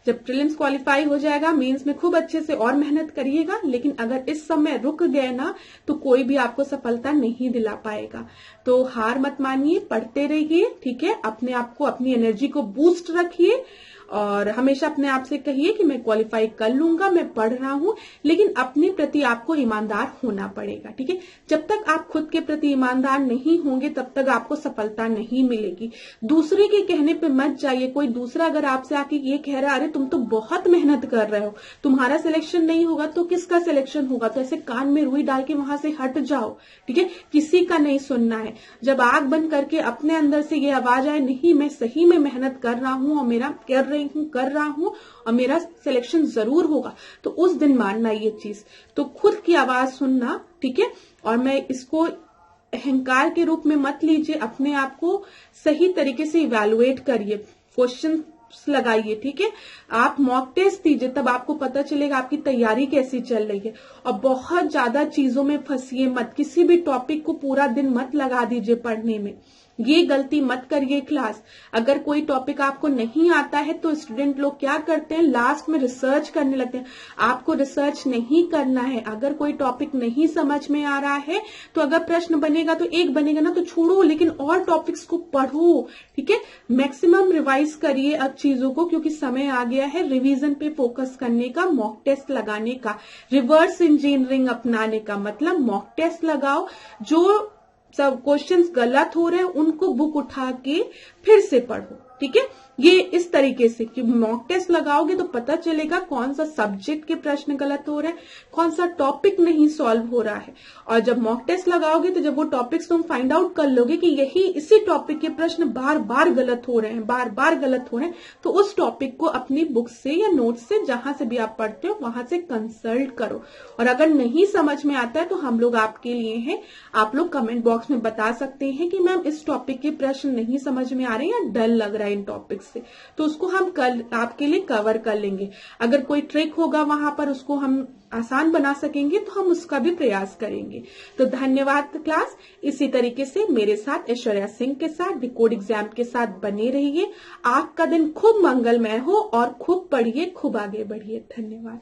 [SPEAKER 1] जब प्रीलिम्स क्वालिफाई हो जाएगा, मेंस में खूब अच्छे से और मेहनत करिएगा। लेकिन अगर इस समय रुक गए ना तो कोई भी आपको सफलता नहीं दिला पाएगा। तो हार मत मानिए, पढ़ते रहिए, ठीक है। अपने आप को, अपनी एनर्जी को बूस्ट रखिए और हमेशा अपने आप से कहिए कि मैं क्वालिफाई कर लूंगा, मैं पढ़ रहा हूं। लेकिन अपने प्रति आपको ईमानदार होना पड़ेगा, ठीक है। जब तक आप खुद के प्रति ईमानदार नहीं होंगे तब तक आपको सफलता नहीं मिलेगी। दूसरे के कहने पे मत जाइए। कोई दूसरा अगर आपसे आके ये कह रहा है अरे तुम तो बहुत मेहनत कर रहे हो, तुम्हारा सिलेक्शन नहीं होगा तो किसका सिलेक्शन होगा, तो ऐसे कान में रुई डाल के वहां से हट जाओ, ठीक है। किसी का नहीं सुनना है। जब आंख बंद करके अपने अंदर से ये आवाज आए नहीं मैं सही में मेहनत कर रहा हूं और मेरा कर रहा हूं और मेरा सिलेक्शन जरूर होगा, तो उस दिन मानना ये चीज। तो खुद की आवाज सुनना, ठीक है। और मैं इसको अहंकार के रूप में मत लीजिए। अपने आप को सही तरीके से इवैल्यूएट करिए, क्वेश्चन लगाइए, ठीक है। आप मॉक टेस्ट दीजिए, तब आपको पता चलेगा आपकी तैयारी कैसी चल रही है। और बहुत ज्यादा चीजों में फंसिए मत। किसी भी टॉपिक को पूरा दिन मत लगा दीजिए पढ़ने में, ये गलती मत करिए क्लास। अगर कोई टॉपिक आपको नहीं आता है तो स्टूडेंट लोग क्या करते हैं, लास्ट में रिसर्च करने लगते हैं। आपको रिसर्च नहीं करना है। अगर कोई टॉपिक नहीं समझ में आ रहा है तो अगर प्रश्न बनेगा तो एक बनेगा ना तो छोड़ो, लेकिन और टॉपिक्स को पढ़ो, ठीक है। मैक्सिमम रिवाइज करिए अब चीजों को, क्योंकि समय आ गया है रिवीजन पे फोकस करने का, मॉक टेस्ट लगाने का, रिवर्स इंजीनियरिंग अपनाने का। मतलब मॉक टेस्ट लगाओ, जो सब क्वेश्चंस गलत हो रहे हैं उनको बुक उठा के फिर से पढ़ो, ठीक है। ये इस तरीके से कि मॉक टेस्ट लगाओगे तो पता चलेगा कौन सा सब्जेक्ट के प्रश्न गलत हो रहे हैं, कौन सा टॉपिक नहीं सॉल्व हो रहा है। और जब मॉक टेस्ट लगाओगे तो जब वो टॉपिक्स तुम फाइंड आउट कर लोगे कि इसी टॉपिक के प्रश्न बार बार गलत हो रहे हैं, बार बार गलत हो रहे हैं, तो उस टॉपिक को अपनी बुक से या नोट से, जहां से भी आप पढ़ते हो वहां से कंसल्ट करो। और अगर नहीं समझ में आता है तो हम लोग आपके लिए हैं। आप लोग कमेंट बॉक्स में बता सकते हैं कि मैम इस टॉपिक के प्रश्न नहीं समझ में आ रहे हैं या डर लग रहा है इन टॉपिक से, तो उसको हम कल आपके लिए कवर कर लेंगे। अगर कोई ट्रिक होगा वहां पर उसको हम आसान बना सकेंगे तो हम उसका भी प्रयास करेंगे। तो धन्यवाद क्लास। इसी तरीके से मेरे साथ ऐश्वर्या सिंह के साथ डिकोड एग्जाम के साथ बने रहिए। आपका दिन खूब मंगलमय हो और खूब पढ़िए, खूब आगे बढ़िए। धन्यवाद।